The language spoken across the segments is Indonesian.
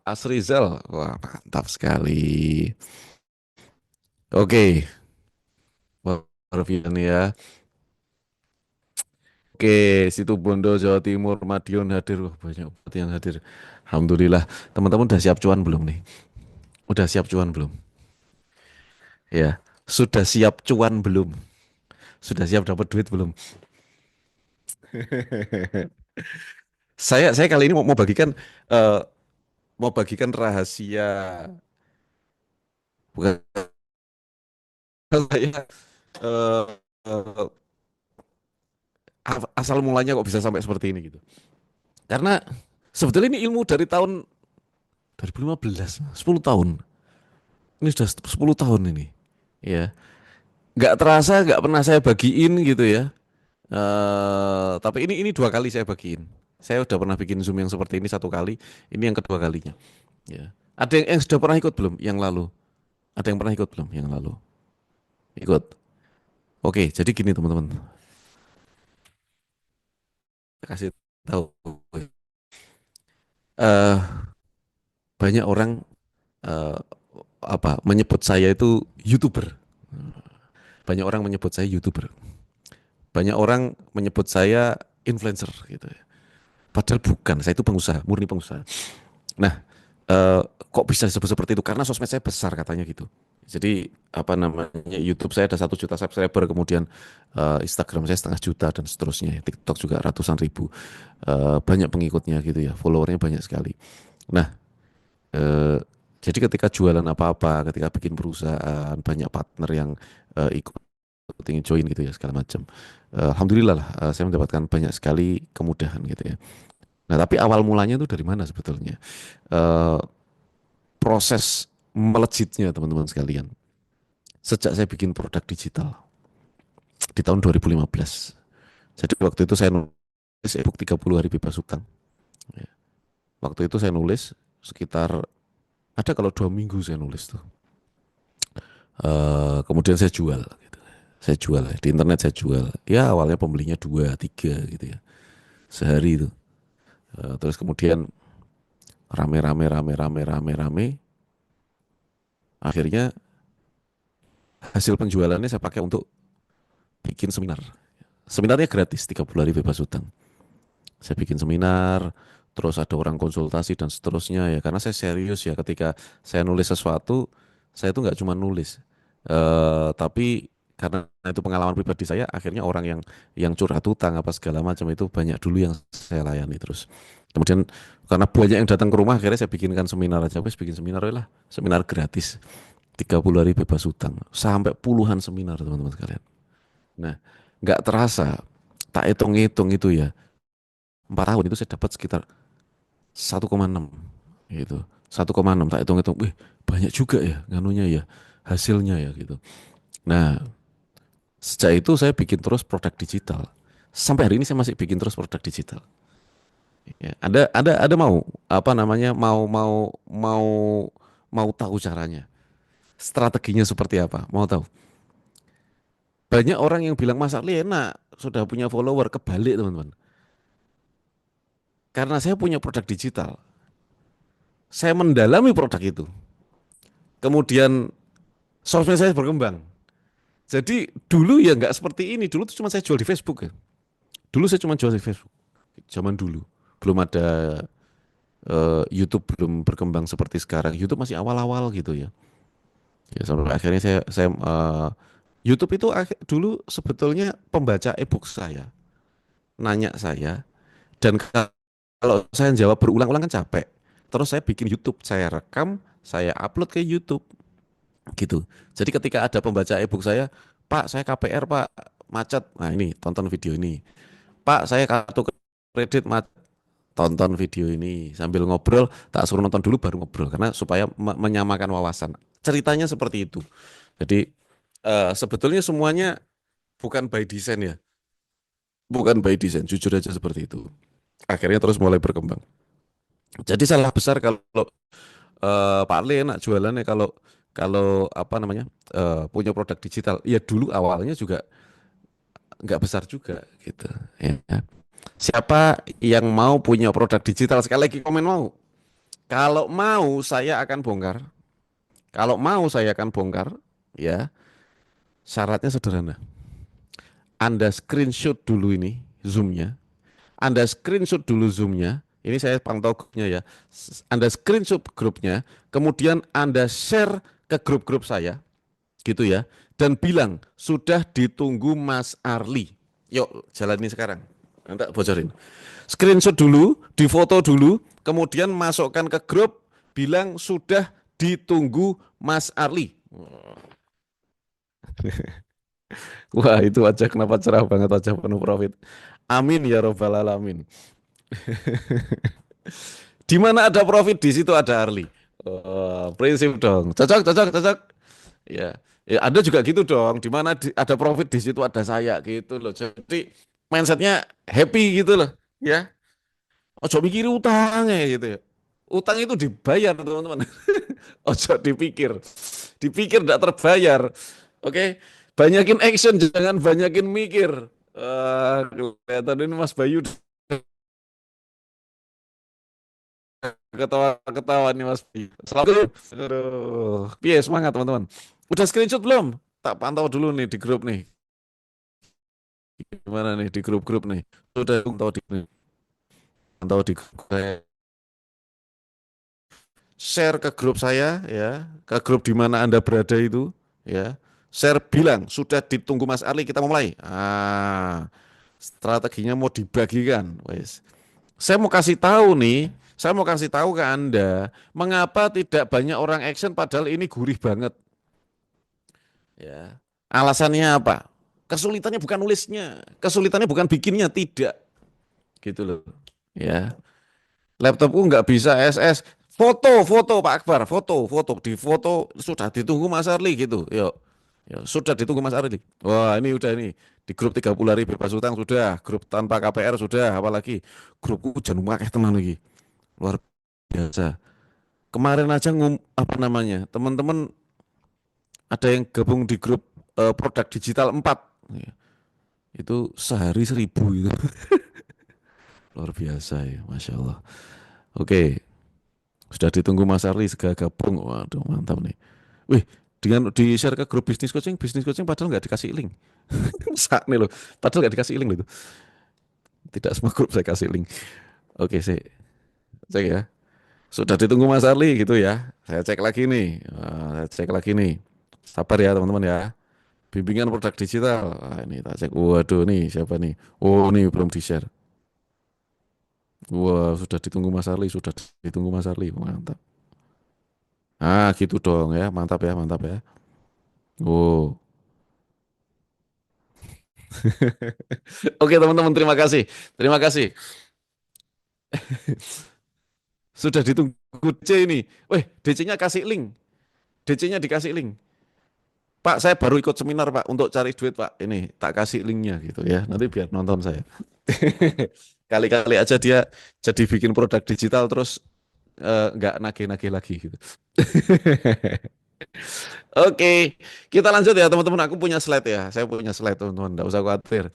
Asrizal. Wah, mantap sekali. Oke, Baru nih ya. Oke, situ Bondo, Jawa Timur, Madiun hadir. Wah, banyak banget yang hadir. Alhamdulillah. Teman-teman udah siap cuan belum nih? Udah siap cuan belum? Ya, sudah siap cuan belum? Sudah siap dapat duit belum? Saya kali ini mau bagikan eh, mau bagikan rahasia, bukan saya eh, eh, asal mulanya kok bisa sampai seperti ini gitu. Karena sebetulnya ini ilmu dari tahun 2015, 10 tahun. Ini sudah 10 tahun ini. Ya, nggak terasa, nggak pernah saya bagiin gitu ya. Tapi ini dua kali saya bagiin. Saya udah pernah bikin Zoom yang seperti ini satu kali, ini yang kedua kalinya. Ya. Ada yang sudah pernah ikut belum? Yang lalu. Ada yang pernah ikut belum? Yang lalu. Ikut. Oke, jadi gini teman-teman. Saya kasih tahu. eh Banyak orang eh, menyebut saya itu YouTuber. Banyak orang menyebut saya YouTuber. Banyak orang menyebut saya influencer gitu ya. Padahal bukan, saya itu pengusaha, murni pengusaha. Nah, eh, kok bisa disebut seperti itu? Karena sosmed saya besar katanya gitu. Jadi apa namanya YouTube saya ada 1 juta subscriber, kemudian Instagram saya 0,5 juta dan seterusnya. TikTok juga ratusan ribu. Banyak pengikutnya gitu ya, followernya banyak sekali. Nah, eh, jadi ketika jualan apa-apa, ketika bikin perusahaan, banyak partner yang ikut ingin join gitu ya segala macam. Alhamdulillah lah, saya mendapatkan banyak sekali kemudahan gitu ya. Nah, tapi awal mulanya itu dari mana sebetulnya? Eh, Proses melejitnya teman-teman sekalian. Sejak saya bikin produk digital di tahun 2015. Jadi waktu itu saya nulis ebook 30 hari bebas hutang. Ya. Waktu itu saya nulis sekitar ada kalau 2 minggu saya nulis tuh. Kemudian saya jual. Gitu. Saya jual di internet saya jual. Ya awalnya pembelinya 2, 3 gitu ya sehari itu. Terus kemudian rame rame rame rame rame rame. Akhirnya hasil penjualannya saya pakai untuk bikin seminar. Seminarnya gratis 30 hari bebas hutang. Saya bikin seminar, terus ada orang konsultasi dan seterusnya ya. Karena saya serius ya ketika saya nulis sesuatu, saya itu nggak cuma nulis, tapi karena itu pengalaman pribadi saya, akhirnya orang yang curhat hutang apa segala macam itu banyak dulu yang saya layani terus. Kemudian karena banyak yang datang ke rumah, akhirnya saya bikinkan seminar aja, wes bikin seminar lah, seminar gratis 30 hari bebas hutang, sampai puluhan seminar teman-teman sekalian. Nah, nggak terasa, tak hitung-hitung itu ya, 4 tahun itu saya dapat sekitar 1,6 gitu. 1,6 tak hitung-hitung, wih banyak juga ya nganunya ya, hasilnya ya gitu. Nah, sejak itu saya bikin terus produk digital. Sampai hari ini saya masih bikin terus produk digital. Ya, ada mau apa namanya mau mau tahu caranya, strateginya seperti apa? Mau tahu? Banyak orang yang bilang Mas Arli enak, sudah punya follower, kebalik teman-teman. Karena saya punya produk digital, saya mendalami produk itu. Kemudian sosmed saya berkembang. Jadi dulu ya nggak seperti ini. Dulu tuh cuma saya jual di Facebook ya. Dulu saya cuma jual di Facebook. Zaman dulu belum ada YouTube, belum berkembang seperti sekarang. YouTube masih awal-awal gitu ya. Ya sampai akhirnya saya YouTube itu dulu sebetulnya pembaca e-book saya nanya saya, dan kalau saya jawab berulang-ulang kan capek. Terus saya bikin YouTube, saya rekam, saya upload ke YouTube gitu. Jadi ketika ada pembaca e-book saya, Pak, saya KPR Pak, macet. Nah ini, tonton video ini. Pak, saya kartu kredit macet. Tonton video ini. Sambil ngobrol, tak suruh nonton dulu baru ngobrol. Karena supaya menyamakan wawasan. Ceritanya seperti itu. Jadi sebetulnya semuanya bukan by design ya. Bukan by design, jujur aja seperti itu. Akhirnya terus mulai berkembang. Jadi salah besar kalau Pak Le enak jualannya kalau kalau apa namanya punya produk digital. Ya dulu awalnya juga nggak besar juga gitu. Ya. Siapa yang mau punya produk digital? Sekali lagi komen mau. Kalau mau saya akan bongkar. Kalau mau saya akan bongkar, ya. Syaratnya sederhana. Anda screenshot dulu ini zoomnya. Anda screenshot dulu zoomnya. Ini saya pantau grupnya ya. Anda screenshot grupnya, kemudian Anda share ke grup-grup saya, gitu ya. Dan bilang sudah ditunggu Mas Arli. Yuk jalani sekarang. Nanti bocorin. Screenshot dulu, difoto dulu, kemudian masukkan ke grup, bilang sudah ditunggu Mas Arli. Wah itu wajah kenapa cerah banget, wajah penuh profit. Amin ya robbal alamin. Di mana ada profit di situ ada Arli. Oh, prinsip dong. Cocok, cocok, cocok. Ya, ya Anda juga gitu dong. Di mana ada profit di situ ada saya gitu loh. Jadi mindsetnya happy gitu loh. Ya, ojo mikir utang ya gitu ya. Utang itu dibayar teman-teman. Ojo dipikir, dipikir tidak terbayar. Oke, banyakin action jangan banyakin mikir. Kelihatan ini Mas Bayu ketawa-ketawa nih Mas Bayu. Selamat. Aduh, piye semangat teman-teman. Udah screenshot belum? Tak pantau dulu nih di grup nih. Gimana nih di grup-grup nih? Sudah pantau pantau di grup saya. Share ke grup saya ya, ke grup di mana Anda berada itu ya. Share bilang sudah ditunggu Mas Arli kita mau mulai. Strateginya mau dibagikan, wes. Saya mau kasih tahu nih, saya mau kasih tahu ke Anda, mengapa tidak banyak orang action padahal ini gurih banget. Ya. Alasannya apa? Kesulitannya bukan nulisnya, kesulitannya bukan bikinnya, tidak. Gitu loh. Ya. Laptopku nggak bisa SS. Foto, foto Pak Akbar, foto, foto, di foto sudah ditunggu Mas Arli gitu. Yuk, ya, sudah ditunggu Mas Arli. Wah ini udah ini di grup 30 hari bebas utang sudah, grup tanpa KPR sudah, apalagi grupku jangan akeh tenan lagi, luar biasa. Kemarin aja apa namanya, teman-teman ada yang gabung di grup produk digital 4, ya, itu sehari 1.000 itu, luar biasa ya, Masya Allah. Oke. Sudah ditunggu Mas Arli segala gabung. Waduh, mantap nih. Wih, dengan di share ke grup bisnis coaching padahal nggak dikasih link. Sak nih loh, padahal nggak dikasih link loh itu. Tidak semua grup saya kasih link. Oke, saya cek ya. Sudah ditunggu Mas Arli gitu ya. Saya cek lagi nih. Saya cek lagi nih. Sabar ya teman-teman ya. Bimbingan produk digital. Ini tak cek. Waduh nih siapa nih? Oh, nih belum di-share. Wah, sudah ditunggu Mas Arli, sudah ditunggu Mas Arli. Mantap. Gitu dong ya. Mantap ya, mantap ya. Oh. Oke teman-teman, terima kasih. Terima kasih. Sudah ditunggu DC ini. Weh, DC-nya kasih link. DC-nya dikasih link. Pak, saya baru ikut seminar Pak untuk cari duit Pak. Ini tak kasih linknya gitu ya. Nanti biar nonton saya. Kali-kali aja dia jadi bikin produk digital terus nggak nagih-nagih lagi gitu. Oke, kita lanjut ya teman-teman. Aku punya slide ya. Saya punya slide teman-teman. Nggak usah khawatir.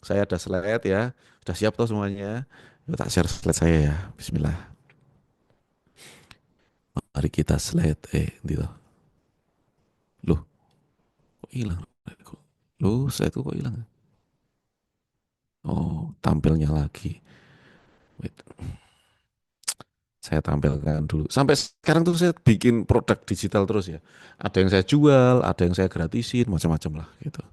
Saya ada slide ya. Sudah siap tuh semuanya. Yuk, tak share slide saya ya. Bismillah. Mari kita slide. Gitu. Loh, kok hilang? Loh, slide kok hilang? Oh, tampilnya lagi. Wait, saya tampilkan dulu. Sampai sekarang tuh saya bikin produk digital terus ya. Ada yang saya jual, ada yang saya gratisin, macam-macam lah gitu.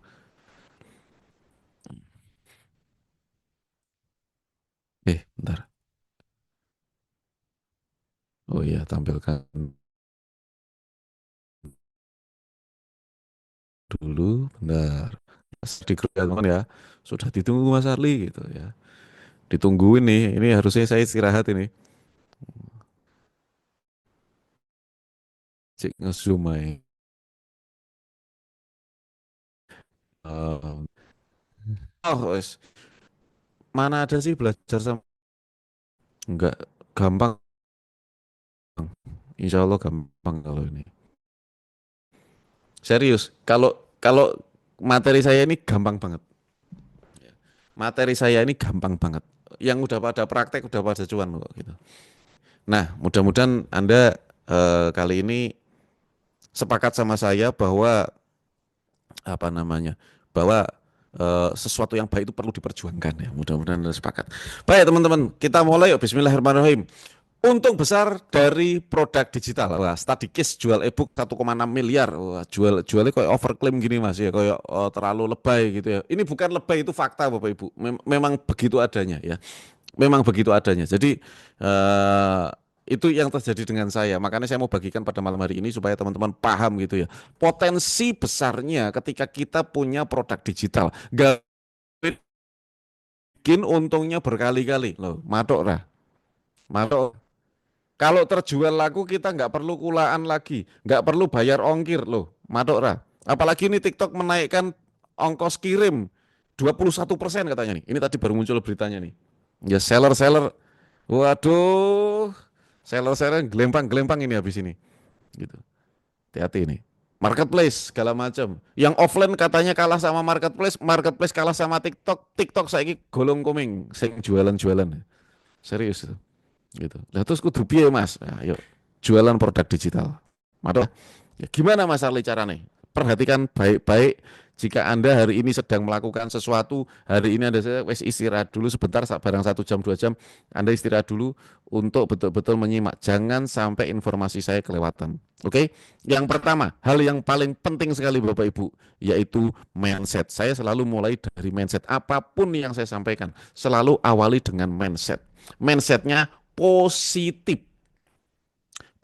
Bentar. Oh iya, tampilkan dulu, bentar. Di grup ya teman ya. Sudah ditunggu Mas Arli gitu ya. Ditungguin nih. Ini harusnya saya istirahat ini. Cek nge-zoom aja. Oh, wes. Mana ada sih belajar sama enggak gampang. Insya Allah gampang kalau ini. Serius, kalau kalau materi saya ini gampang banget. Materi saya ini gampang banget. Yang udah pada praktek udah pada cuan kok gitu. Nah, mudah-mudahan Anda kali ini sepakat sama saya bahwa apa namanya, bahwa sesuatu yang baik itu perlu diperjuangkan ya. Mudah-mudahan Anda sepakat. Baik teman-teman, kita mulai yuk. Bismillahirrahmanirrahim. Untung besar dari produk digital. Wah, Studycase jual ebook 1,6 miliar. Wah, jualnya kayak overclaim gini Mas ya, kayak terlalu lebay gitu ya. Ini bukan lebay, itu fakta Bapak Ibu. Memang begitu adanya ya. Memang begitu adanya. Jadi eh, itu yang terjadi dengan saya. Makanya saya mau bagikan pada malam hari ini supaya teman-teman paham gitu ya. Potensi besarnya ketika kita punya produk digital. Gak bikin untungnya berkali-kali. Loh, matok lah. Matok. Kalau terjual laku kita nggak perlu kulaan lagi. Nggak perlu bayar ongkir loh. Matok lah. Apalagi ini TikTok menaikkan ongkos kirim 21% katanya nih. Ini tadi baru muncul beritanya nih. Ya seller-seller, waduh, seller-seller gelempang-gelempang ini habis ini, gitu. Hati-hati ini. Marketplace segala macam. Yang offline katanya kalah sama marketplace, marketplace kalah sama TikTok, TikTok saiki golong koming, sing jualan-jualan. Serius, gitu. Lah terus kudu piye Mas? Nah, yuk jualan produk digital. Mantap. Ya, gimana Mas Arli caranya? Perhatikan baik-baik jika Anda hari ini sedang melakukan sesuatu, hari ini Anda wes istirahat dulu sebentar, barang 1 jam 2 jam, Anda istirahat dulu untuk betul-betul menyimak. Jangan sampai informasi saya kelewatan. Oke? Yang pertama, hal yang paling penting sekali Bapak Ibu, yaitu mindset. Saya selalu mulai dari mindset. Apapun yang saya sampaikan, selalu awali dengan mindset. Mindsetnya positif.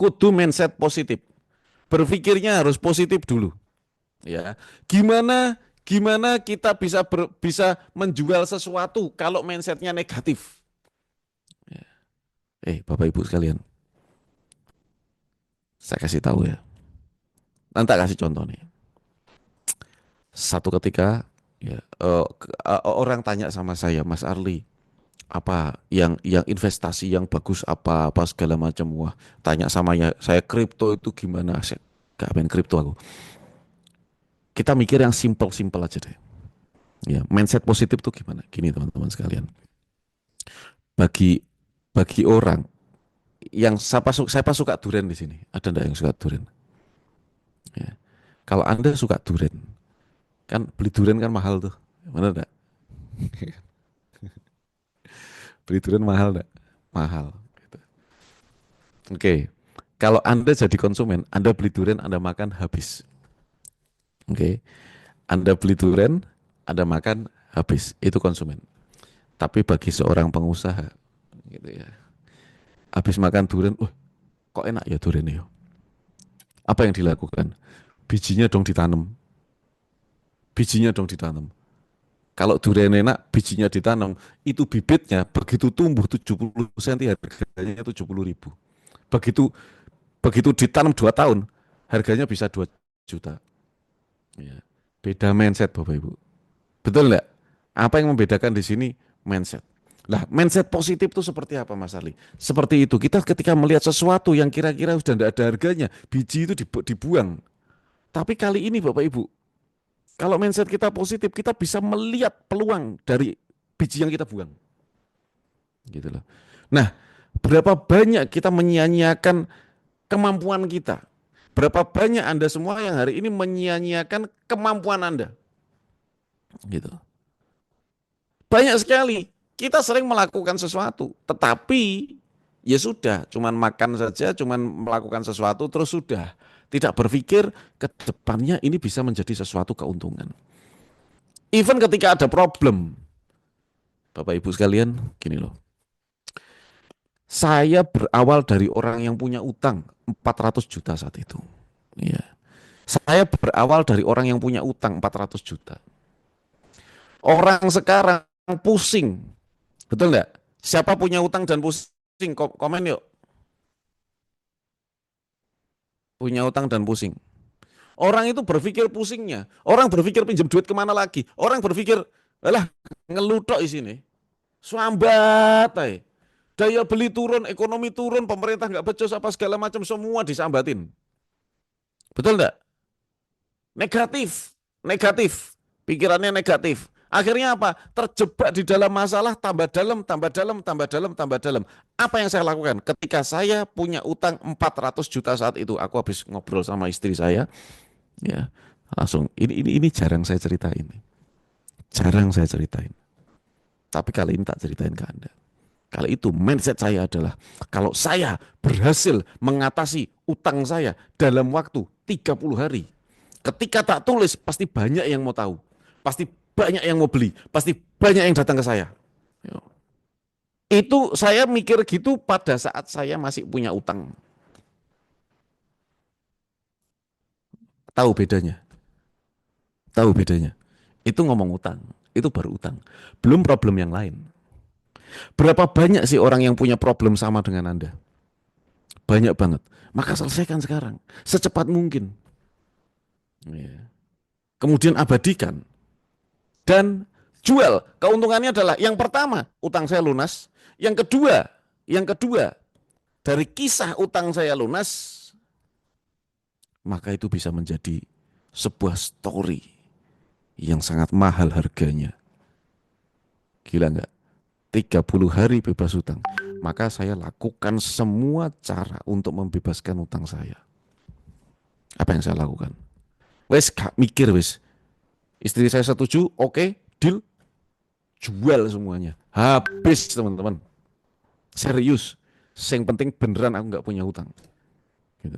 Kudu mindset positif. Berpikirnya harus positif dulu. Ya, gimana gimana kita bisa menjual sesuatu kalau mindsetnya negatif? Bapak Ibu sekalian, saya kasih tahu ya. Nanti kasih contoh nih. Satu ketika ya, orang tanya sama saya, Mas Arli, apa yang investasi yang bagus apa apa segala macam. Wah, tanya sama ya, saya kripto itu gimana? Saya gak main kripto aku. Kita mikir yang simple-simple aja deh. Ya, mindset positif tuh gimana? Gini teman-teman sekalian. Bagi bagi orang yang siapa suka durian di sini? Ada enggak yang suka durian? Ya. Kalau Anda suka durian, kan beli durian kan mahal tuh. Mana enggak? Beli durian mahal enggak? Mahal. Gitu. Oke. Kalau Anda jadi konsumen, Anda beli durian, Anda makan habis. Oke. Anda beli durian, Anda makan habis. Itu konsumen. Tapi bagi seorang pengusaha, gitu ya. Habis makan durian, kok enak ya durian ya? Apa yang dilakukan? Bijinya dong ditanam. Bijinya dong ditanam. Kalau durian enak, bijinya ditanam, itu bibitnya begitu tumbuh 70 cm harganya 70.000. Begitu begitu ditanam 2 tahun, harganya bisa 2 juta. Ya. Beda mindset Bapak Ibu. Betul nggak? Apa yang membedakan di sini? Mindset. Lah, mindset positif itu seperti apa Mas Ali? Seperti itu, kita ketika melihat sesuatu yang kira-kira sudah tidak ada harganya, biji itu dibuang. Tapi kali ini Bapak Ibu, kalau mindset kita positif, kita bisa melihat peluang dari biji yang kita buang. Gitu loh. Nah, berapa banyak kita menyia-nyiakan kemampuan kita? Berapa banyak Anda semua yang hari ini menyia-nyiakan kemampuan Anda? Gitu. Banyak sekali. Kita sering melakukan sesuatu, tetapi ya sudah, cuman makan saja, cuman melakukan sesuatu terus sudah. Tidak berpikir ke depannya ini bisa menjadi sesuatu keuntungan. Even ketika ada problem, Bapak Ibu sekalian, gini loh. Saya berawal dari orang yang punya utang 400 juta saat itu. Iya. Saya berawal dari orang yang punya utang 400 juta. Orang sekarang pusing. Betul nggak? Siapa punya utang dan pusing? Komen yuk. Punya utang dan pusing. Orang itu berpikir pusingnya. Orang berpikir pinjam duit kemana lagi. Orang berpikir, alah ngelutok di sini. Suambat ay. Daya beli turun, ekonomi turun, pemerintah nggak becus apa segala macam, semua disambatin. Betul nggak? Negatif, negatif. Pikirannya negatif. Akhirnya apa? Terjebak di dalam masalah, tambah dalam, tambah dalam, tambah dalam, tambah dalam. Apa yang saya lakukan? Ketika saya punya utang 400 juta saat itu, aku habis ngobrol sama istri saya, ya langsung ini jarang saya ceritain, jarang saya ceritain. Tapi kali ini tak ceritain ke Anda. Kali itu mindset saya adalah kalau saya berhasil mengatasi utang saya dalam waktu 30 hari, ketika tak tulis pasti banyak yang mau tahu, pasti banyak yang mau beli, pasti banyak yang datang ke saya. Itu saya mikir gitu pada saat saya masih punya utang. Tahu bedanya? Tahu bedanya? Itu ngomong utang, itu baru utang. Belum problem yang lain. Berapa banyak sih orang yang punya problem sama dengan Anda? Banyak banget. Maka selesaikan sekarang, secepat mungkin. Ya. Kemudian abadikan dan jual. Keuntungannya adalah yang pertama, utang saya lunas. Yang kedua, dari kisah utang saya lunas, maka itu bisa menjadi sebuah story yang sangat mahal harganya. Gila nggak? 30 hari bebas utang. Maka saya lakukan semua cara untuk membebaskan utang saya. Apa yang saya lakukan? Wes gak mikir wes. Istri saya setuju, oke, deal, jual semuanya. Habis teman-teman. Serius. Yang penting beneran aku nggak punya utang. Gitu.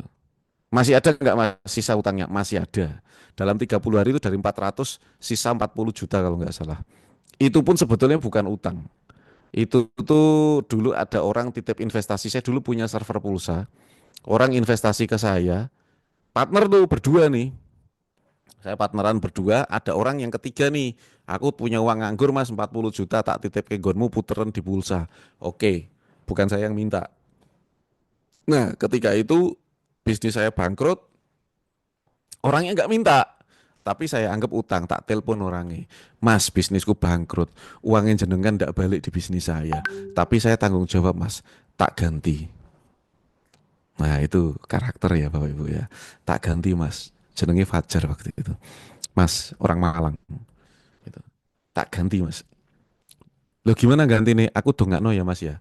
Masih ada nggak mas sisa utangnya? Masih ada. Dalam 30 hari itu dari 400 sisa 40 juta kalau nggak salah. Itu pun sebetulnya bukan utang. Itu tuh dulu ada orang titip investasi. Saya dulu punya server pulsa. Orang investasi ke saya. Partner tuh berdua nih. Saya partneran berdua. Ada orang yang ketiga nih. Aku punya uang nganggur mas 40 juta. Tak titip ke gonmu puteran di pulsa. Oke. Bukan saya yang minta. Nah ketika itu bisnis saya bangkrut. Orangnya nggak minta. Tapi saya anggap utang, tak telepon orangnya. Mas, bisnisku bangkrut. Uangnya jenengan tidak balik di bisnis saya. Tapi saya tanggung jawab, mas. Tak ganti. Nah, itu karakter ya, Bapak Ibu ya. Tak ganti, mas. Jenenge Fajar waktu itu. Mas, orang Malang. Gitu. Tak ganti, mas. Loh gimana ganti nih? Aku dongakno ya, mas ya.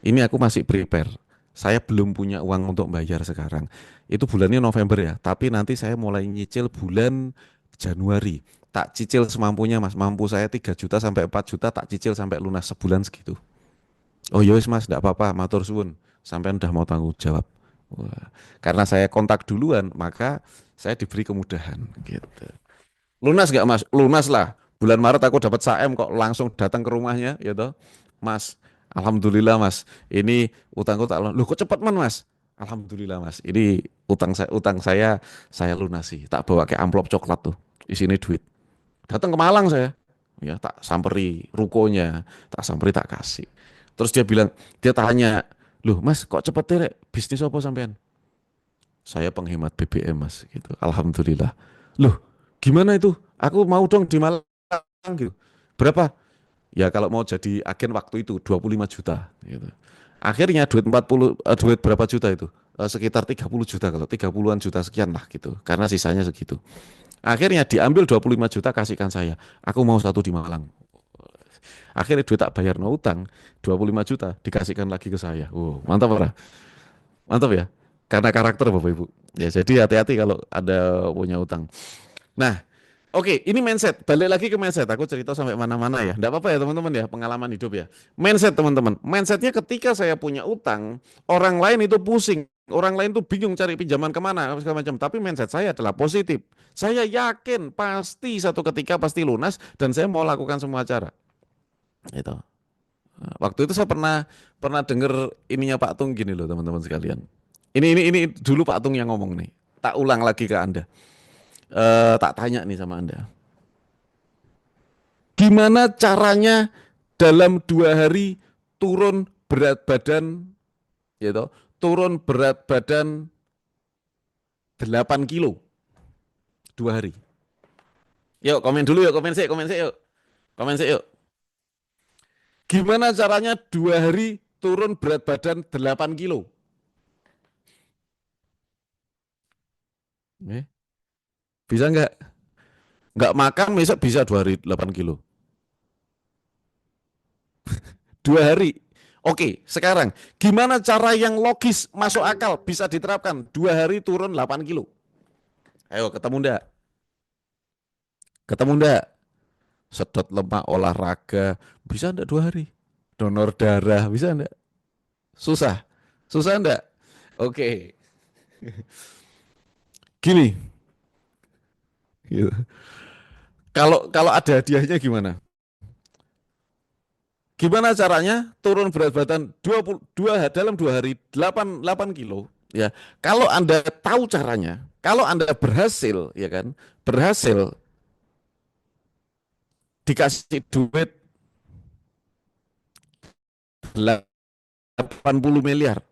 Ini aku masih prepare. Saya belum punya uang untuk bayar sekarang. Itu bulannya November ya. Tapi nanti saya mulai nyicil bulan Januari. Tak cicil semampunya mas. Mampu saya 3 juta sampai 4 juta. Tak cicil sampai lunas sebulan segitu. Oh yowes mas, enggak apa-apa. Matur suwun. Sampai udah mau tanggung jawab. Wah. Karena saya kontak duluan, maka saya diberi kemudahan. Gitu. Lunas nggak mas? Lunas lah. Bulan Maret aku dapat SAM kok langsung datang ke rumahnya, ya toh. Mas, alhamdulillah mas. Ini utangku tak lunas. Loh kok cepat man mas? Alhamdulillah mas. Ini utang saya lunasi. Tak bawa kayak amplop coklat tuh. Isinya duit. Datang ke Malang saya. Ya tak samperi rukonya, tak samperi tak kasih. Terus dia tanya, loh mas kok cepet deh bisnis apa sampean? Saya penghemat BBM mas gitu. Alhamdulillah. Loh, gimana itu? Aku mau dong di Malang gitu. Berapa? Ya kalau mau jadi agen waktu itu 25 juta gitu. Akhirnya duit berapa juta itu? Sekitar 30 juta kalau 30-an juta sekian lah gitu. Karena sisanya segitu. Akhirnya diambil 25 juta kasihkan saya. Aku mau satu di Malang. Akhirnya duit tak bayar no utang 25 juta dikasihkan lagi ke saya. Mantap ora? Mantap ya. Karena karakter Bapak Ibu. Ya jadi hati-hati kalau ada punya utang. Nah, oke, ini mindset. Balik lagi ke mindset. Aku cerita sampai mana-mana ya. Enggak apa-apa ya teman-teman ya, pengalaman hidup ya. Mindset teman-teman. Mindsetnya ketika saya punya utang, orang lain itu pusing. Orang lain tuh bingung cari pinjaman kemana, segala macam. Tapi mindset saya adalah positif. Saya yakin pasti satu ketika pasti lunas dan saya mau lakukan semua cara. Itu. Waktu itu saya pernah pernah dengar ininya Pak Tung gini loh teman-teman sekalian. Ini dulu Pak Tung yang ngomong nih. Tak ulang lagi ke Anda. Tak tanya nih sama Anda. Gimana caranya dalam 2 hari turun berat badan, gitu, turun berat badan 8 kilo 2 hari. Yuk komen dulu yuk, komen sih yuk, komen sih yuk. Gimana caranya 2 hari turun berat badan 8 kilo? Eh, bisa nggak? Nggak makan besok bisa 2 hari 8 kilo. 2 hari. Oke, sekarang gimana cara yang logis masuk akal bisa diterapkan? 2 hari turun 8 kilo. Ayo ketemu ndak? Ketemu ndak? Sedot lemak olahraga bisa ndak 2 hari? Donor darah bisa ndak? Susah, susah ndak? Oke, gini. Gitu. Kalau kalau ada hadiahnya gimana? Gimana caranya turun berat badan 22 dalam 2 hari 8 kilo ya. Kalau Anda tahu caranya, kalau Anda berhasil ya kan, berhasil dikasih duit 80 miliar.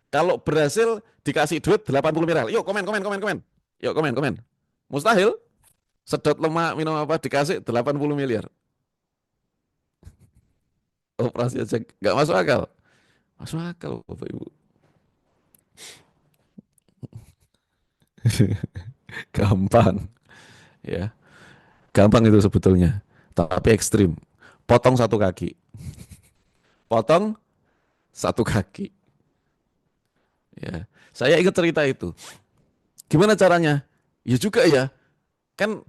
Kalau berhasil dikasih duit 80 miliar. Yuk komen komen komen komen. Yuk komen komen. Mustahil sedot lemak minum apa dikasih 80 miliar. Operasi aja nggak masuk akal. Masuk akal Bapak Ibu. Gampang ya. Gampang itu sebetulnya, tapi ekstrim. Potong satu kaki, potong satu kaki. Ya, saya ingat cerita itu. Gimana caranya? Ya juga ya, kan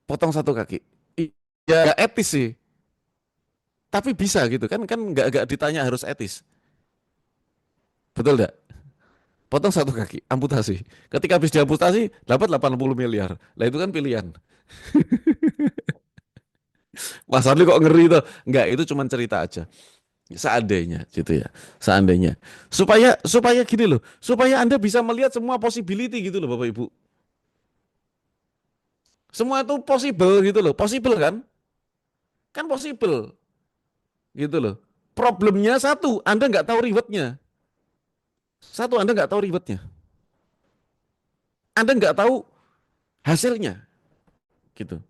potong satu kaki. Ya nggak etis sih, tapi bisa gitu kan? Kan nggak ditanya harus etis, betul nggak? Potong satu kaki, amputasi. Ketika habis diamputasi, dapat 80 miliar. Lah itu kan pilihan. Mas Arli kok ngeri tuh? Nggak, itu cuma cerita aja. Seandainya gitu ya, seandainya supaya supaya gini loh, supaya Anda bisa melihat semua possibility gitu loh Bapak Ibu, semua itu possible gitu loh, possible kan, kan possible gitu loh. Problemnya satu, Anda nggak tahu ribetnya. Satu, Anda nggak tahu ribetnya, Anda nggak tahu hasilnya gitu.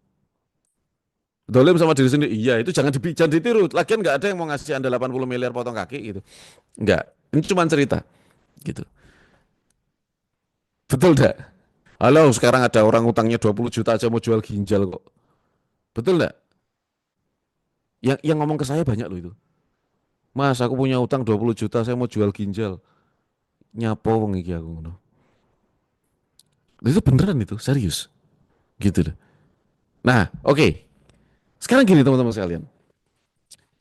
Dolim sama diri sendiri, iya itu jangan ditiru. Lagian nggak ada yang mau ngasih Anda 80 miliar potong kaki gitu, nggak. Ini cuma cerita gitu, betul nggak? Halo, sekarang ada orang utangnya 20 juta aja mau jual ginjal kok. Betul nggak? Yang ngomong ke saya banyak loh itu. Mas, aku punya utang 20 juta, saya mau jual ginjal. Nyapo wong iki aku ngono. Itu beneran itu, serius. Gitu loh. Nah, oke. Sekarang gini teman-teman sekalian.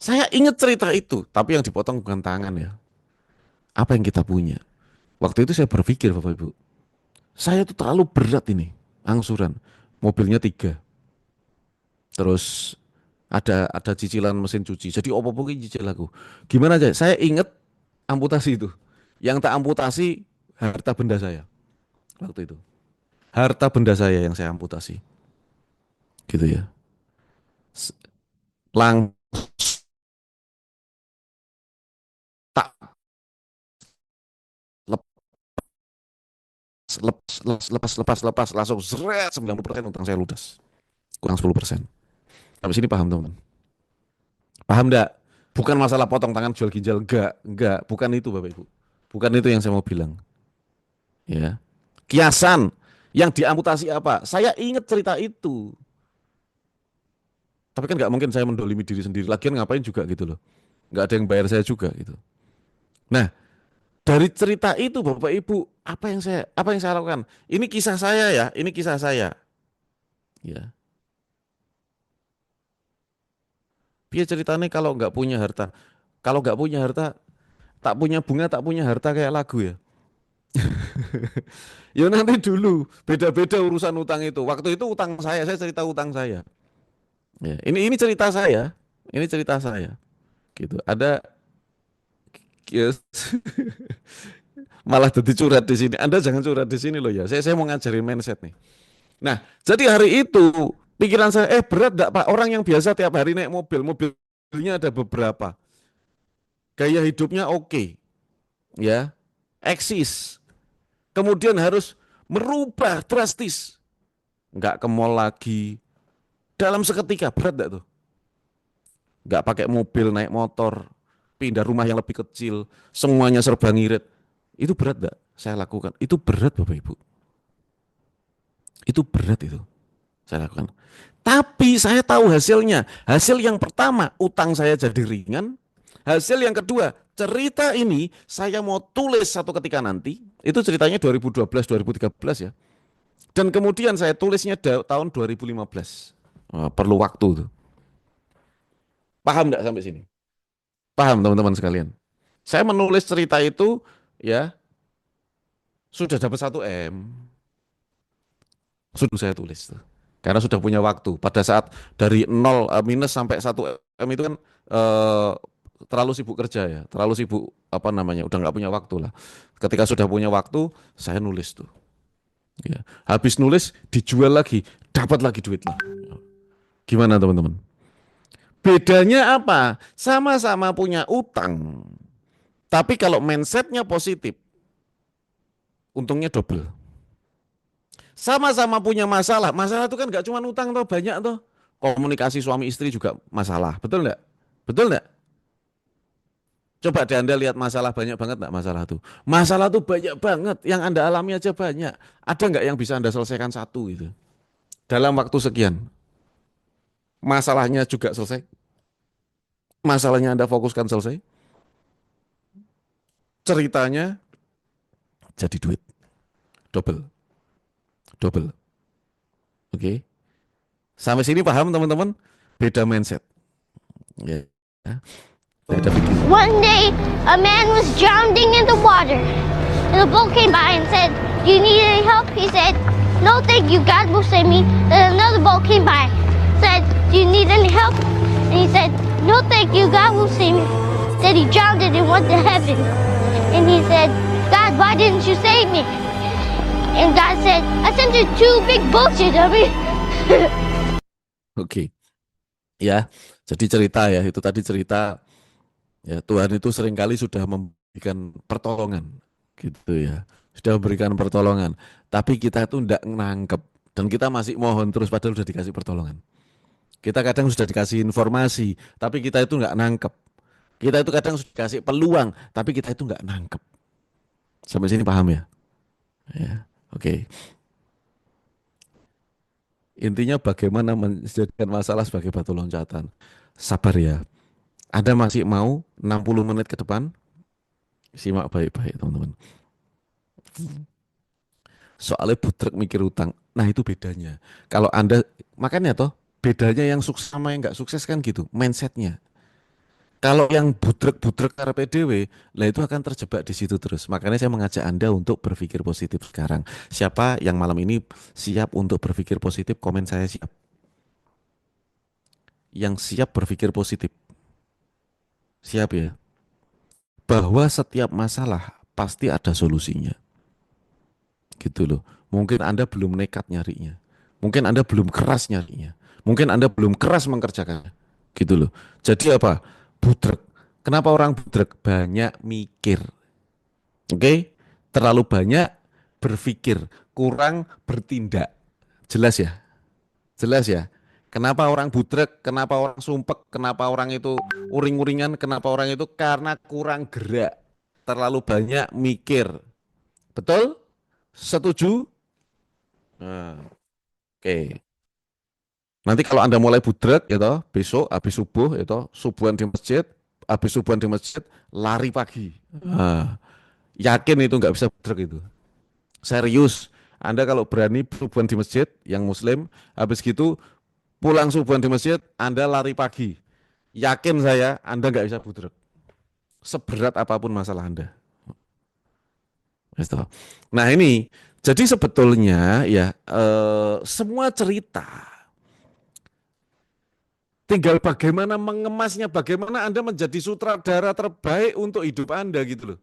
Saya ingat cerita itu, tapi yang dipotong bukan tangan ya. Apa yang kita punya? Waktu itu saya berpikir Bapak Ibu, saya tuh terlalu berat ini, angsuran. Mobilnya 3. Terus ada cicilan mesin cuci. Jadi opo-opo ki cicil aku. Gimana aja? Saya ingat amputasi itu. Yang tak amputasi harta benda saya waktu itu. Harta benda saya yang saya amputasi. Gitu ya. S- Lang tak lepas langsung zret 90% utang saya ludas. Kurang 10%. Sampai sini paham teman? Paham enggak? Bukan masalah potong tangan jual ginjal, enggak, bukan itu Bapak Ibu. Bukan itu yang saya mau bilang, ya. Kiasan yang diamputasi apa? Saya ingat cerita itu. Tapi kan nggak mungkin saya mendolimi diri sendiri. Lagian ngapain juga gitu loh. Nggak ada yang bayar saya juga gitu. Nah, dari cerita itu Bapak Ibu, apa yang saya lakukan? Ini kisah saya ya, ini kisah saya. Ya. Biar ceritanya kalau nggak punya harta. Kalau nggak punya harta, tak punya bunga, tak punya harta kayak lagu ya. Ya nanti dulu beda-beda urusan utang itu. Waktu itu utang saya cerita utang saya. Ya, ini cerita saya, ini cerita saya. Gitu. Ada yes. Malah jadi curhat di sini. Anda jangan curhat di sini loh ya. Saya mau ngajarin mindset nih. Nah, jadi hari itu pikiran saya, berat enggak Pak? Orang yang biasa tiap hari naik mobil, mobilnya ada beberapa. Gaya hidupnya oke, ya, eksis. Kemudian harus merubah drastis. Nggak ke mall lagi. Dalam seketika, berat enggak tuh? Nggak pakai mobil, naik motor, pindah rumah yang lebih kecil, semuanya serba ngirit. Itu berat enggak? Saya lakukan. Itu berat Bapak Ibu. Itu berat itu. Saya lakukan. Tapi saya tahu hasilnya. Hasil yang pertama, utang saya jadi ringan. Hasil yang kedua, cerita ini saya mau tulis satu ketika nanti. Itu ceritanya 2012, 2013 ya. Dan kemudian saya tulisnya tahun 2015. Perlu waktu tuh. Paham nggak sampai sini? Paham teman-teman sekalian? Saya menulis cerita itu ya sudah dapat 1 M. Sudah saya tulis tuh. Karena sudah punya waktu. Pada saat dari 0 minus sampai 1 M itu kan eh, terlalu sibuk kerja ya, terlalu sibuk apa namanya, udah nggak punya waktu lah. Ketika sudah punya waktu, saya nulis tuh. Ya. Habis nulis, dijual lagi, dapat lagi duit lah. Gimana teman-teman? Bedanya apa? Sama-sama punya utang, tapi kalau mindsetnya positif, untungnya double. Sama-sama punya masalah. Masalah itu kan nggak cuma utang toh, banyak toh. Komunikasi suami istri juga masalah. Betul nggak? Betul nggak? Coba deh Anda lihat masalah banyak banget nggak masalah tuh. Masalah tuh banyak banget. Yang Anda alami aja banyak. Ada nggak yang bisa Anda selesaikan satu itu? Dalam waktu sekian. Masalahnya juga selesai. Masalahnya Anda fokuskan selesai. Ceritanya jadi duit. Double. Double. Oke. Sampai sini paham teman-teman? Beda mindset. Ya. Beda pikiran. One day, a man was drowning in the water. And a boat came by and said, "Do you need any help?" He said, "No, thank you. God will save me." Then another boat came by, said, "Do you need any help?" And he said, "No, thank you. God will save me." Then he drowned and went to heaven. And he said, "God, why didn't you save me?" And God said, "I sent you 2 big boats, you dummy." Oke. Ya. Jadi cerita ya, itu tadi cerita ya, Tuhan itu seringkali sudah memberikan pertolongan gitu ya. Sudah memberikan pertolongan, tapi kita itu tidak nangkep dan kita masih mohon terus padahal sudah dikasih pertolongan. Kita kadang sudah dikasih informasi, tapi kita itu nggak nangkep. Kita itu kadang sudah dikasih peluang, tapi kita itu nggak nangkep. Sampai sini paham ya? Ya, oke. Intinya bagaimana menjadikan masalah sebagai batu loncatan. Sabar ya. Anda masih mau 60 menit ke depan? Simak baik-baik teman-teman. Soalnya butrek mikir utang. Nah itu bedanya. Kalau Anda, makanya toh, bedanya yang sukses sama yang nggak sukses kan gitu, mindsetnya. Kalau yang butrek-butrek karena PDW, lah itu akan terjebak di situ terus. Makanya saya mengajak Anda untuk berpikir positif sekarang. Siapa yang malam ini siap untuk berpikir positif, komen saya siap. Yang siap berpikir positif, siap ya. Bahwa setiap masalah pasti ada solusinya. Gitu loh. Mungkin Anda belum nekat nyarinya. Mungkin Anda belum keras nyarinya. Mungkin Anda belum keras mengerjakannya. Gitu loh. Jadi apa? Budrek. Kenapa orang budrek? Banyak mikir. Oke? Terlalu banyak berpikir, kurang bertindak. Jelas ya? Jelas ya? Kenapa orang budrek? Kenapa orang sumpek? Kenapa orang itu uring-uringan? Kenapa orang itu? Karena kurang gerak. Terlalu banyak mikir. Betul? Setuju? Nah, oke. Nanti kalau Anda mulai budrek gitu, besok habis subuh itu subuhan di masjid, habis subuhan di masjid lari pagi. Nah, yakin itu nggak bisa budrek itu. Serius. Anda kalau berani subuhan di masjid yang muslim, habis gitu pulang subuhan di masjid, Anda lari pagi. Yakin saya Anda nggak bisa budrek. Seberat apapun masalah Anda. Gitu. Nah ini, jadi sebetulnya ya semua cerita tinggal bagaimana mengemasnya, bagaimana Anda menjadi sutradara terbaik untuk hidup Anda gitu loh.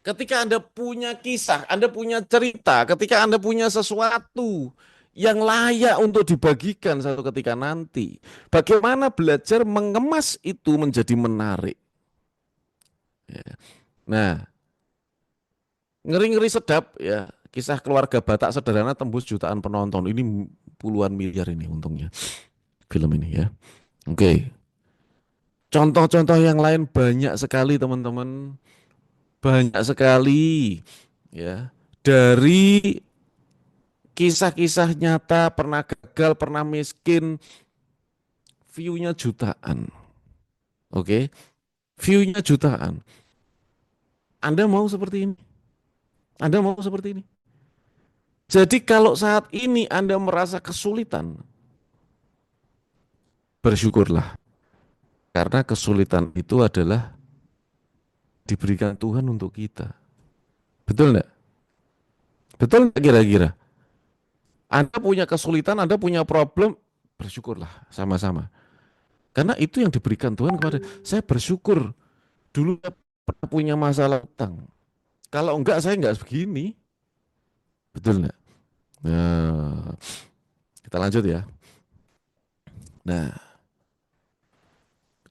Ketika Anda punya kisah, Anda punya cerita, ketika Anda punya sesuatu yang layak untuk dibagikan satu ketika nanti, bagaimana belajar mengemas itu menjadi menarik. Ya. Nah, ngeri-ngeri sedap ya, kisah keluarga Batak sederhana tembus jutaan penonton. Ini puluhan miliar ini untungnya film ini ya. Oke. Contoh-contoh yang lain banyak sekali teman-teman, banyak sekali ya. Dari kisah-kisah nyata, pernah gagal, pernah miskin, view-nya jutaan. Oke, view-nya jutaan. Anda mau seperti ini? Anda mau seperti ini? Jadi kalau saat ini Anda merasa kesulitan, bersyukurlah. Karena kesulitan itu adalah diberikan Tuhan untuk kita. Betul enggak? Betul enggak kira-kira? Anda punya kesulitan, Anda punya problem, bersyukurlah sama-sama. Karena itu yang diberikan Tuhan kepada saya. Bersyukur dulu saya pernah punya masalah utang. Kalau enggak saya enggak begini. Betul enggak? Nah, kita lanjut ya. Nah,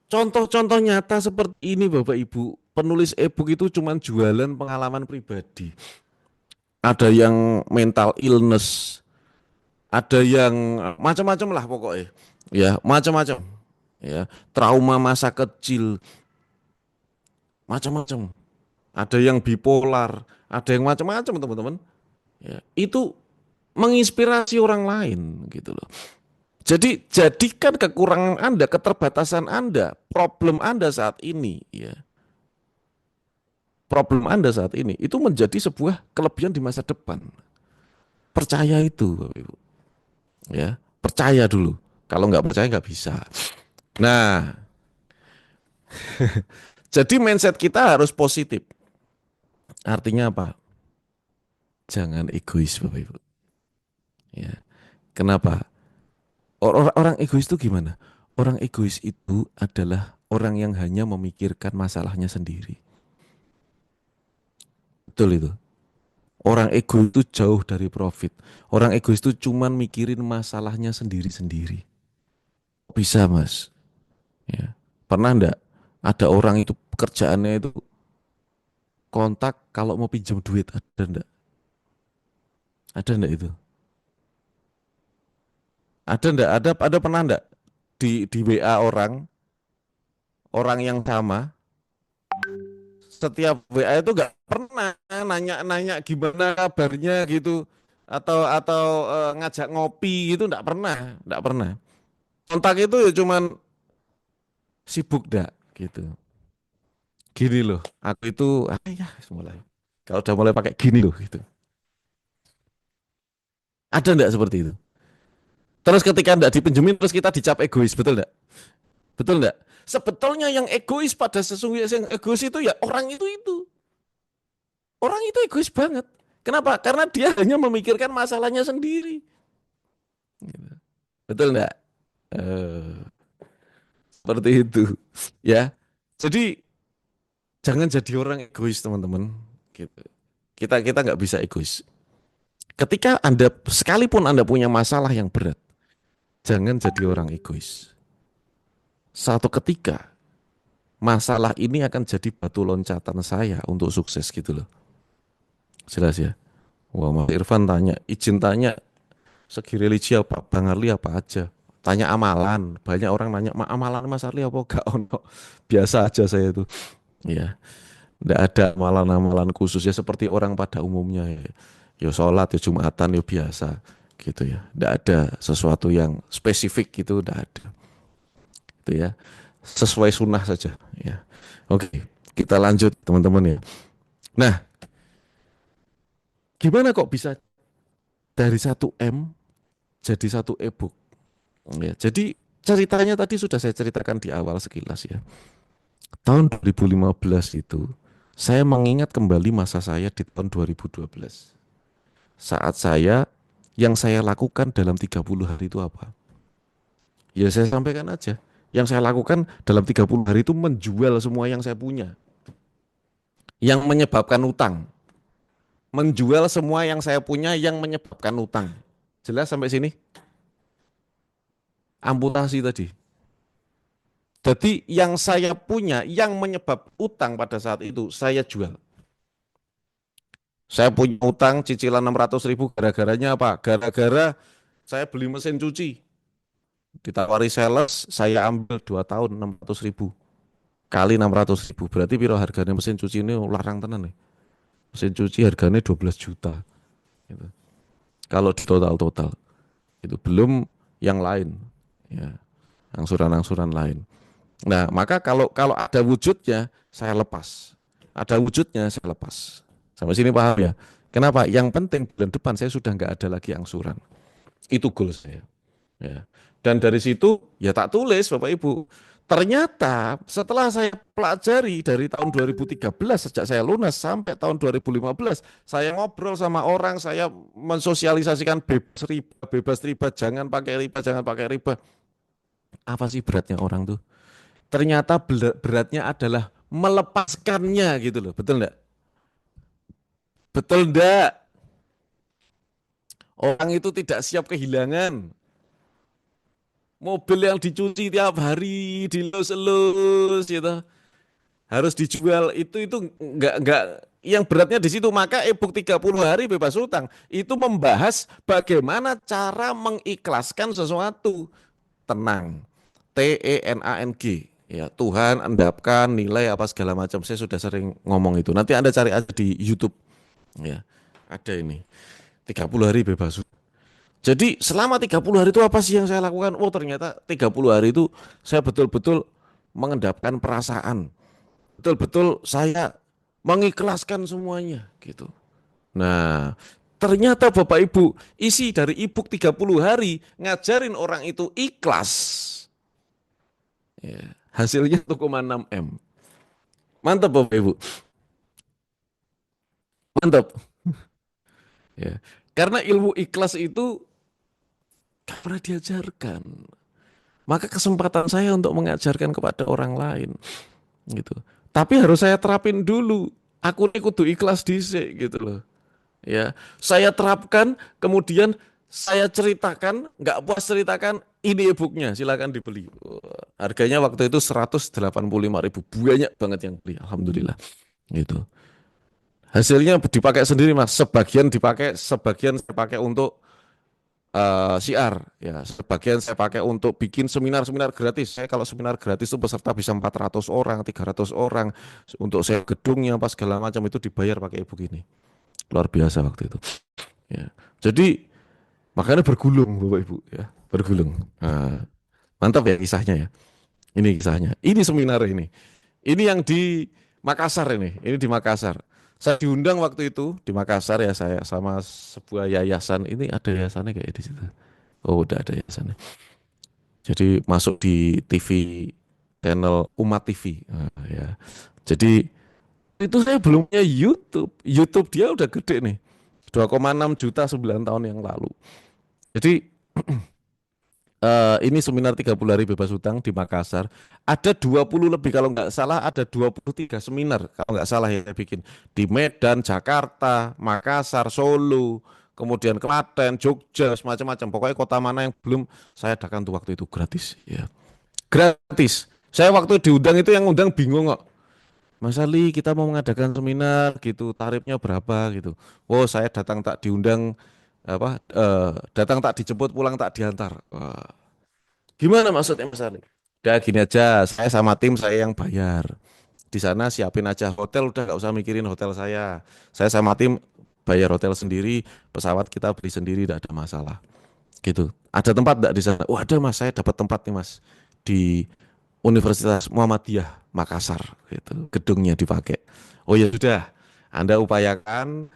contoh-contoh nyata seperti ini Bapak Ibu, penulis e-book itu cuma jualan pengalaman pribadi. Ada yang mental illness, ada yang macam-macam lah pokoknya. Ya, macam-macam. Ya, trauma masa kecil, macam-macam. Ada yang bipolar, ada yang macam-macam teman-teman. Ya, itu menginspirasi orang lain gitu loh. Jadi jadikan kekurangan Anda, keterbatasan Anda, problem Anda saat ini, ya. Problem Anda saat ini itu menjadi sebuah kelebihan di masa depan. Percaya itu, Bapak Ibu. Ya, percaya dulu. Kalau nggak percaya nggak bisa. Nah, jadi mindset kita harus positif. Artinya apa? Jangan egois, Bapak Ibu. Ya. Kenapa? Orang egois itu gimana? Orang egois itu adalah orang yang hanya memikirkan masalahnya sendiri. Betul itu. Orang egois itu jauh dari profit. Orang egois itu cuman mikirin masalahnya sendiri-sendiri. Bisa, Mas. Ya. Pernah enggak ada orang itu pekerjaannya itu kontak kalau mau pinjam duit, ada enggak? Ada enggak itu? Ada enggak? Ada pernah enggak di WA orang yang sama setiap WA itu nggak pernah nanya-nanya gimana kabarnya gitu atau ngajak ngopi gitu nggak pernah. Kontak itu ya cuman sibuk dak gitu. Gini loh, aku itu ya mulai. Kalau udah mulai pakai gini loh gitu. Ada enggak seperti itu? Terus ketika enggak dipinjemin terus kita dicap egois, betul enggak? Betul enggak? Sebetulnya yang egois pada sesungguhnya yang egois itu ya orang itu. Orang itu egois banget. Kenapa? Karena dia hanya memikirkan masalahnya sendiri. Gitu. Betul enggak? Eh, seperti itu. Ya. Jadi jangan jadi orang egois teman-teman. Gitu. Kita nggak bisa egois. Ketika Anda sekalipun Anda punya masalah yang berat, jangan jadi orang egois. Satu ketika masalah ini akan jadi batu loncatan saya untuk sukses gitu loh. Jelas ya. Wah, Mas Irfan izin tanya segi religi apa, Bang Arli apa aja. Tanya amalan, banyak orang nanya, amalan Mas Arli apa gak ono. Biasa aja saya itu. Ya, enggak ada amalan-amalan khusus ya seperti orang pada umumnya ya. Ya sholat, ya Jumatan, ya biasa gitu ya. Enggak ada sesuatu yang spesifik gitu, enggak ada. Itu ya. Sesuai sunnah saja ya. Oke, kita lanjut teman-teman ya. Nah, gimana kok bisa dari 1 M jadi 1 e-book? Ya, jadi ceritanya tadi sudah saya ceritakan di awal sekilas ya. Tahun 2015 itu saya mengingat kembali masa saya di tahun 2012. Saat yang saya lakukan dalam 30 hari itu apa? Ya saya sampaikan aja. Yang saya lakukan dalam 30 hari itu menjual semua yang saya punya. Yang menyebabkan utang. Menjual semua yang saya punya yang menyebabkan utang. Jelas sampai sini? Amputasi tadi. Jadi yang saya punya yang menyebab utang pada saat itu saya jual. Saya punya utang cicilan 600.000 gara-garanya apa? Gara-gara saya beli mesin cuci. Ditawari sales, saya ambil 2 tahun 600.000. Kali 600.000. Berarti piro harganya mesin cuci ini larang tenan nih. Mesin cuci harganya 12 juta. Gitu. kalau di total itu belum yang lain, ya, angsuran-angsuran lain. Nah, maka kalau kalau ada wujudnya saya lepas, ada wujudnya saya lepas. Sampai sini paham ya? Kenapa? Yang penting bulan depan saya sudah nggak ada lagi angsuran. Itu goal saya. Ya. Dan dari situ ya tak tulis Bapak Ibu. Ternyata setelah saya pelajari dari tahun 2013 sejak saya lunas sampai tahun 2015, saya ngobrol sama orang, saya mensosialisasikan bebas riba, jangan pakai riba, jangan pakai riba. Apa sih beratnya orang tuh? Ternyata beratnya adalah melepaskannya gitu loh. Betul enggak? Betul enggak? Orang itu tidak siap kehilangan. Mobil yang dicuci tiap hari, dilus-elus gitu, harus dijual itu enggak yang beratnya di situ. Maka e-book 30 hari bebas hutang itu membahas bagaimana cara mengikhlaskan sesuatu. Tenang. TENANG, ya, Tuhan endapkan nilai apa segala macam. Saya sudah sering ngomong itu. Nanti Anda cari aja di YouTube, ya. Ada ini. 30 hari bebas. Jadi selama 30 hari itu apa sih yang saya lakukan? Oh, ternyata 30 hari itu saya betul-betul mengendapkan perasaan. Betul-betul saya mengikhlaskan semuanya gitu. Nah, ternyata Bapak Ibu, isi dari e-book 30 hari ngajarin orang itu ikhlas. Ya, hasilnya 1,6 M. Mantap Bapak Ibu. Mantap. Ya. Karena ilmu ikhlas itu gak pernah diajarkan. Maka kesempatan saya untuk mengajarkan kepada orang lain gitu. Tapi harus saya terapin dulu. Aku ini kudu ikhlas dhisik gitu loh. Ya, saya terapkan, kemudian saya ceritakan, nggak puas ceritakan, ini e-booknya, silakan dibeli. Harganya waktu itu 185.000, banyak banget yang beli, alhamdulillah. Gitu. Hasilnya dipakai sendiri mas, sebagian dipakai, sebagian saya pakai untuk siar, ya, sebagian saya pakai untuk bikin seminar-seminar gratis. Saya kalau seminar gratis itu peserta bisa 400 orang, 300 orang, untuk saya gedungnya apa segala macam itu dibayar pakai e-book ini. Luar biasa waktu itu. Ya. Jadi makanya bergulung Bapak Ibu ya, bergulung. Nah, mantap ya kisahnya ya. Ini kisahnya. Ini seminar ini. Ini yang di Makassar ini. Ini di Makassar. Saya diundang waktu itu di Makassar ya, saya sama sebuah yayasan. Ini ada yayasannya kayak di situ. Oh, udah ada yayasannya. Jadi masuk di TV channel Umat TV. Nah, ya. Jadi itu saya belum punya YouTube. YouTube dia udah gede nih. 2,6 juta 9 tahun yang lalu. Jadi ini seminar 30 hari bebas hutang di Makassar. Ada 20 lebih kalau nggak salah, ada 23 seminar kalau nggak salah ya saya bikin. Di Medan, Jakarta, Makassar, Solo, kemudian Klaten, Jogja, semacam-macam. Pokoknya kota mana yang belum saya adakan tuh waktu itu gratis. Ya. Gratis. Saya waktu diundang itu yang undang bingung kok. Mas Ali, kita mau mengadakan seminar gitu, tarifnya berapa gitu. Oh, saya datang tak diundang, apa datang tak dijemput, pulang tak diantar. Wah, gimana maksudnya Mas Ali? Udah gini aja, saya sama tim saya yang bayar. Di sana siapin aja hotel, udah gak usah mikirin hotel saya. Saya sama tim bayar hotel sendiri, pesawat kita beli sendiri, tidak ada masalah. Gitu. Ada tempat enggak di sana? Oh, ada Mas, saya dapat tempat nih Mas di Universitas Muhammadiyah Makassar gitu. Gedungnya dipakai. Oh ya sudah, Anda upayakan,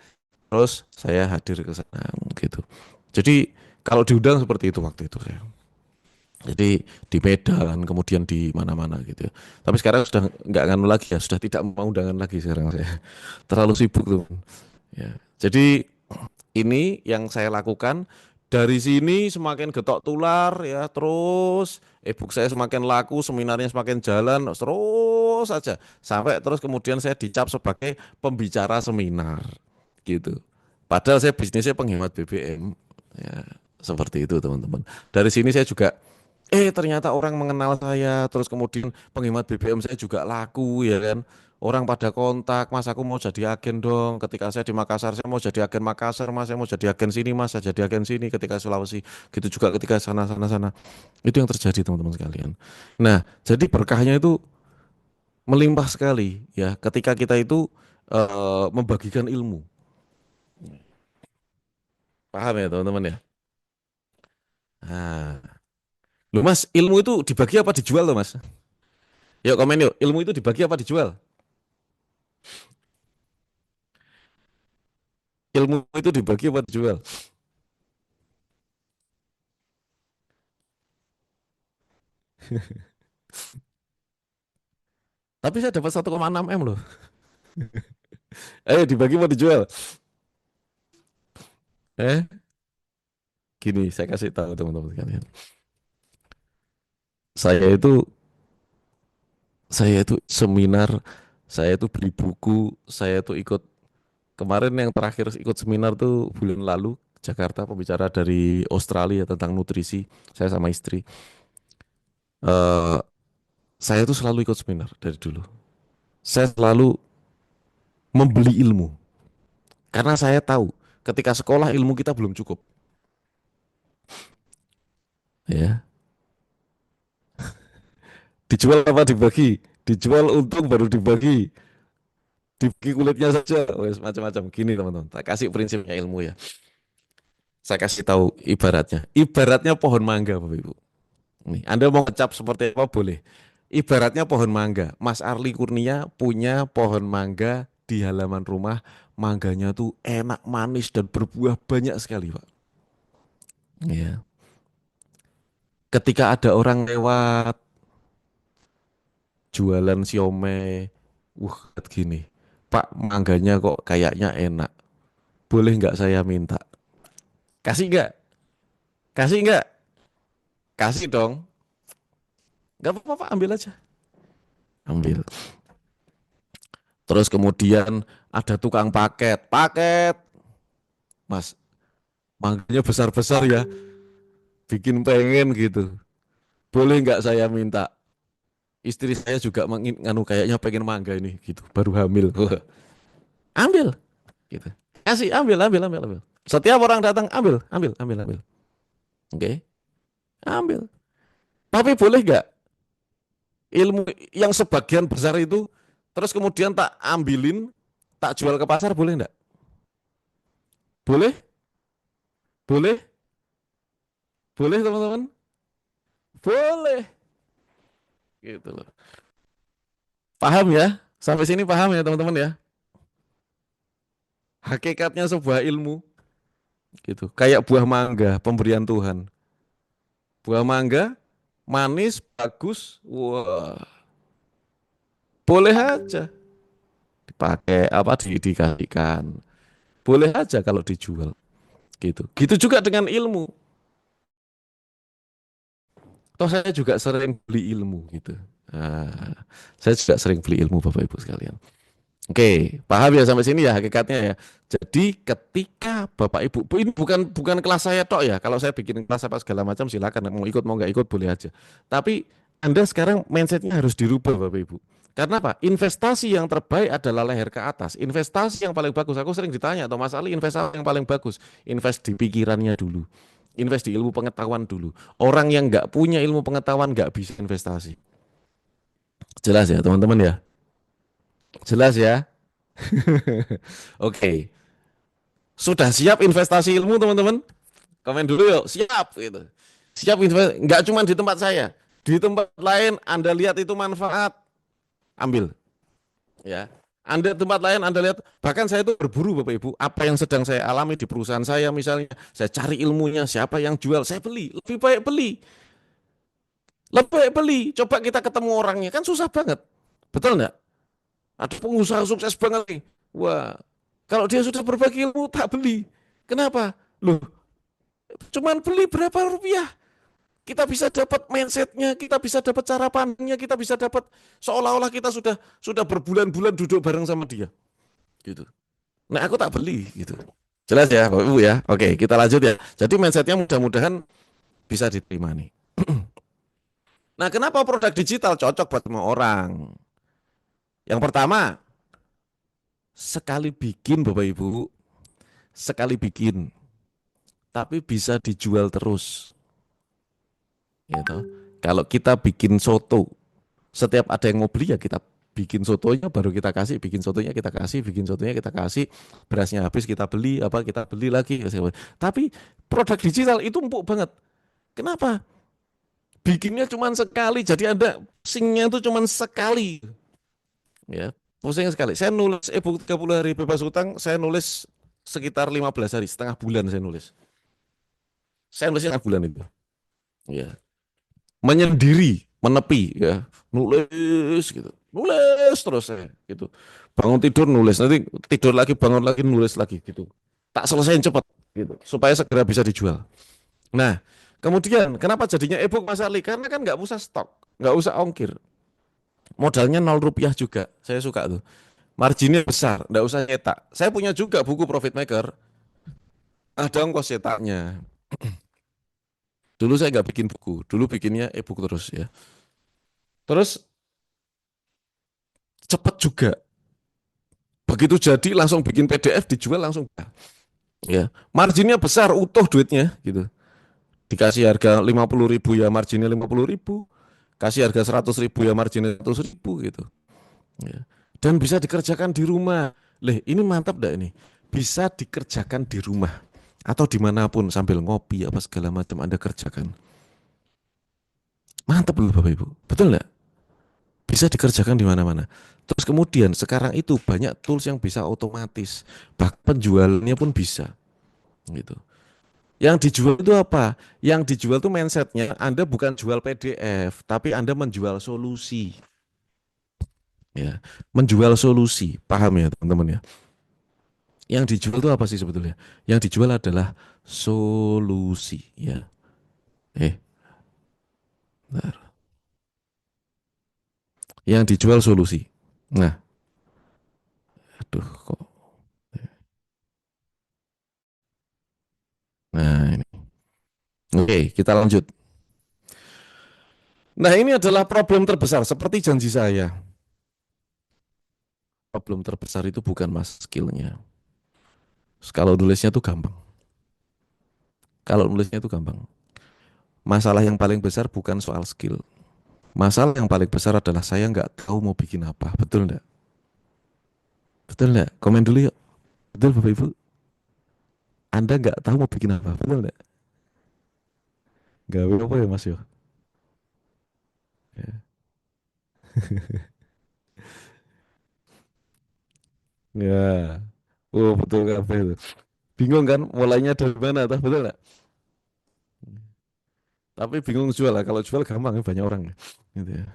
terus saya hadir ke sana gitu. Jadi kalau diundang seperti itu waktu itu saya. Jadi di Medan, kemudian di mana-mana gitu ya. Tapi sekarang sudah nggak nganu lagi ya, sudah tidak mau undangan lagi sekarang saya. Terlalu sibuk tuh. Ya. Jadi ini yang saya lakukan. Dari sini semakin getok tular ya, terus e-book saya semakin laku, seminarnya semakin jalan, terus saja sampai terus kemudian saya dicap sebagai pembicara seminar gitu. Padahal saya bisnisnya penghemat BBM ya, seperti itu teman-teman. Dari sini saya juga ternyata orang mengenal saya, terus kemudian penghemat BBM saya juga laku ya kan. Orang pada kontak, Mas aku mau jadi agen dong. Ketika saya di Makassar, saya mau jadi agen Makassar, Mas. Saya mau jadi agen sini, Mas. Saya jadi agen sini ketika Sulawesi. Gitu juga ketika sana. Itu yang terjadi teman-teman sekalian. Nah, jadi berkahnya itu melimpah sekali ya. Ketika kita itu membagikan ilmu. Paham ya teman-teman ya? Nah, loh Mas, ilmu itu dibagi apa dijual loh Mas? Yuk komen yuk, ilmu itu dibagi apa dijual? Ilmu itu dibagi apa dijual? Tapi saya dapat 1,6 M loh. Ayo dibagi apa dijual? Eh, gini, saya kasih tahu teman-teman sekalian. Saya itu saya itu seminar, saya itu beli buku, saya itu ikut kemarin yang terakhir ikut seminar tuh bulan lalu Jakarta, pembicara dari Australia tentang nutrisi. Saya sama istri. eh saya tuh selalu ikut seminar dari dulu. Saya selalu membeli ilmu karena saya tahu ketika sekolah ilmu kita belum cukup, ya. Dijual apa dibagi? Dijual untung baru dibagi. Dibagi kulitnya saja, wes macam-macam. Gini teman-teman, tak kasih prinsipnya ilmu ya. Saya kasih tahu ibaratnya. Ibaratnya pohon mangga, Bapak Ibu. Nih, Anda mau ngecap seperti apa boleh. Ibaratnya pohon mangga. Mas Arli Kurnia punya pohon mangga di halaman rumah. Mangganya tuh enak, manis dan berbuah banyak sekali, Pak. Ya. Ketika ada orang lewat jualan siomay, gini, Pak, mangganya kok kayaknya enak. Boleh nggak saya minta? Kasih nggak? Kasih nggak? Kasih dong. Nggak apa-apa, Pak, ambil aja. Ambil. Terus kemudian ada tukang paket. Paket, Mas, mangganya besar-besar ya. Bikin pengen gitu. Boleh nggak saya minta? Istri saya juga nganu kayaknya pengen mangga ini gitu. Baru hamil. Wah, ambil gitu. Kasih, ambil. Setiap orang datang ambil. Oke, ambil. Tapi boleh nggak ilmu yang sebagian besar itu terus kemudian tak ambilin, tak jual ke pasar boleh nggak? Boleh? Boleh? Boleh teman-teman? Boleh. Gitu loh. Paham ya? Sampai sini paham ya teman-teman ya? Hakikatnya sebuah ilmu gitu. Kayak buah mangga, pemberian Tuhan. Buah mangga manis, bagus. Wah, boleh aja dipakai apa dikasihkan. Boleh aja kalau dijual gitu. Gitu juga dengan ilmu. Toh saya juga sering beli ilmu gitu. Nah, saya juga sering beli ilmu Bapak Ibu sekalian. Oke, paham ya sampai sini ya hakikatnya ya. Jadi ketika Bapak Ibu, ini bukan bukan kelas saya tok ya. Kalau saya bikin kelas apa segala macam silakan mau ikut mau nggak ikut boleh aja. Tapi Anda sekarang mindsetnya harus dirubah Bapak Ibu. Karena apa? Investasi yang terbaik adalah leher ke atas. Investasi yang paling bagus. Aku sering ditanya, atau Mas Ali, investasi yang paling bagus. Invest di pikirannya dulu. Invest di ilmu pengetahuan dulu. Orang yang nggak punya ilmu pengetahuan nggak bisa investasi. Jelas ya teman-teman ya? Jelas ya? Oke. Sudah siap investasi ilmu teman-teman? Komen dulu yuk, siap gitu. Siap investasi, nggak cuma di tempat saya. Di tempat lain Anda lihat itu manfaat, ambil ya. Anda tempat lain Anda lihat, bahkan saya itu berburu Bapak Ibu, apa yang sedang saya alami di perusahaan saya misalnya, saya cari ilmunya, siapa yang jual, saya beli, lebih baik beli. Lebih baik beli, coba kita ketemu orangnya, kan susah banget. Betul nggak? Ada pengusaha sukses banget nih. Wah, kalau dia sudah berbagi ilmu, tak beli. Kenapa? Loh, cuman beli berapa rupiah? Kita bisa dapat mindsetnya, kita bisa dapat cara pandangnya, kita bisa dapat seolah-olah kita sudah berbulan-bulan duduk bareng sama dia, gitu. Nah, aku tak beli, gitu. Jelas ya, Bapak Ibu ya. Oke, kita lanjut ya. Jadi mindsetnya mudah-mudahan bisa diterima nih. Nah, kenapa produk digital cocok buat semua orang? Yang pertama, sekali bikin Bapak Ibu, sekali bikin, tapi bisa dijual terus. Gitu. Kalau kita bikin soto, setiap ada yang mau beli ya kita bikin sotonya baru kita kasih, bikin sotonya kita kasih, bikin sotonya kita kasih, berasnya habis kita beli, apa kita beli lagi. Tapi produk digital itu empuk banget. Kenapa? Bikinnya cuma sekali, jadi Anda pusingnya itu cuma sekali. Ya, pusing sekali. Saya nulis e-book 30 hari bebas utang, saya nulis sekitar 15 hari, setengah bulan saya nulis. Saya nulisnya setengah bulan itu. Ya, menyendiri, menepi ya, nulis gitu. Nulis terus saya gitu. Bangun tidur nulis, nanti tidur lagi, bangun lagi nulis lagi gitu. Tak selesaiin cepat gitu, supaya segera bisa dijual. Nah, kemudian kenapa jadinya e-book Mas Ali? Karena kan nggak usah stok, nggak usah ongkir. Modalnya 0 rupiah juga, saya suka tuh. Marginnya besar, nggak usah cetak. Saya punya juga buku Profit Maker, ada ongkos cetaknya. Dulu saya nggak bikin buku, dulu bikinnya e-book terus ya. Terus cepet juga. Begitu jadi langsung bikin PDF dijual langsung. Ya, marginnya besar, utuh duitnya gitu. Dikasih harga 50.000 ya marginnya 50.000. Kasih harga 100.000 ya marginnya 100.000 gitu. Ya. Dan bisa dikerjakan di rumah. Leh, ini mantap dah ini. Bisa dikerjakan di rumah atau dimanapun sambil ngopi apa segala macam Anda kerjakan. Mantap loh Bapak Ibu. Betul nggak? Bisa dikerjakan di mana-mana. Terus kemudian sekarang itu banyak tools yang bisa otomatis. Bahkan penjualnya pun bisa. Gitu. Yang dijual itu apa? Yang dijual itu mindsetnya Anda bukan jual PDF, tapi Anda menjual solusi. Ya, menjual solusi. Paham ya teman-teman ya? Yang dijual itu apa sih sebetulnya? Yang dijual adalah solusi. Ya. Bentar. Yang dijual solusi. Nah, aduh kok. Nah, ini. Oke, kita lanjut. Nah, ini adalah problem terbesar seperti janji saya. Problem terbesar itu bukan mas skillnya. Kalau nulisnya itu gampang. Kalau nulisnya itu gampang. Masalah yang paling besar bukan soal skill. Masalah yang paling besar adalah saya nggak tahu mau bikin apa. Betul nggak? Betul nggak? Komen dulu yuk. Betul Bapak Ibu? Anda nggak tahu mau bikin apa. Betul nggak? Gawe apa ya Mas yo? Ya. Ya. Oh betul kabeh itu. Bingung kan mulainya dari mana? Tahu betul nggak? Tapi bingung jual lah. Kalau jual gampang ya banyak orang. Gitu ya.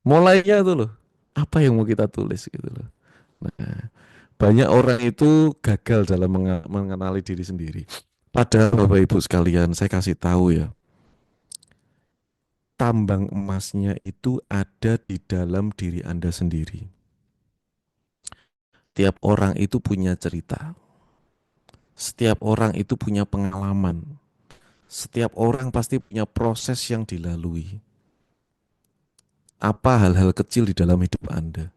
Mulainya tuh loh. Apa yang mau kita tulis gitu loh. Nah, banyak orang itu gagal dalam mengenali diri sendiri. Padahal Bapak Ibu sekalian, saya kasih tahu ya, tambang emasnya itu ada di dalam diri Anda sendiri. Tiap orang itu punya cerita. Setiap orang itu punya pengalaman. Setiap orang pasti punya proses yang dilalui. Apa hal-hal kecil di dalam hidup Anda?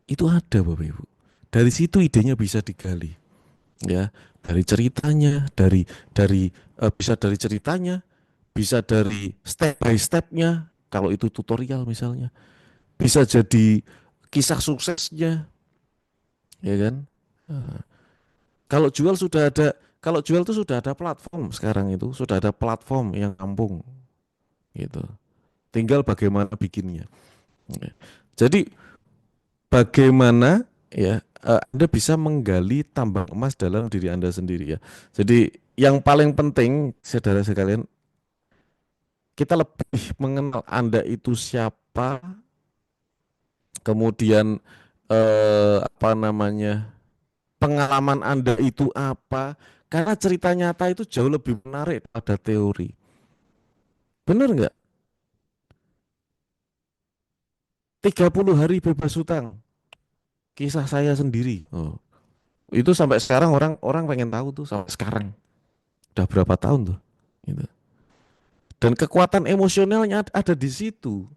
Itu ada Bapak Ibu. Dari situ idenya bisa digali. Ya, dari ceritanya, bisa dari ceritanya, bisa dari step by stepnya, kalau itu tutorial misalnya, bisa jadi kisah suksesnya, ya kan? Nah, kalau jual sudah ada, kalau jual itu sudah ada platform sekarang itu, sudah ada platform yang kampung, gitu. Tinggal bagaimana bikinnya. Ya. Jadi bagaimana ya Anda bisa menggali tambang emas dalam diri Anda sendiri ya. Jadi yang paling penting, saudara sekalian, kita lebih mengenal Anda itu siapa, kemudian apa namanya, pengalaman Anda itu apa, karena cerita nyata itu jauh lebih menarik pada teori. Benar nggak? 30 hari bebas hutang, kisah saya sendiri. Oh, itu sampai sekarang orang-orang pengen tahu tuh sampai sekarang. Udah berapa tahun tuh? Gitu. Dan kekuatan emosionalnya ada di situ.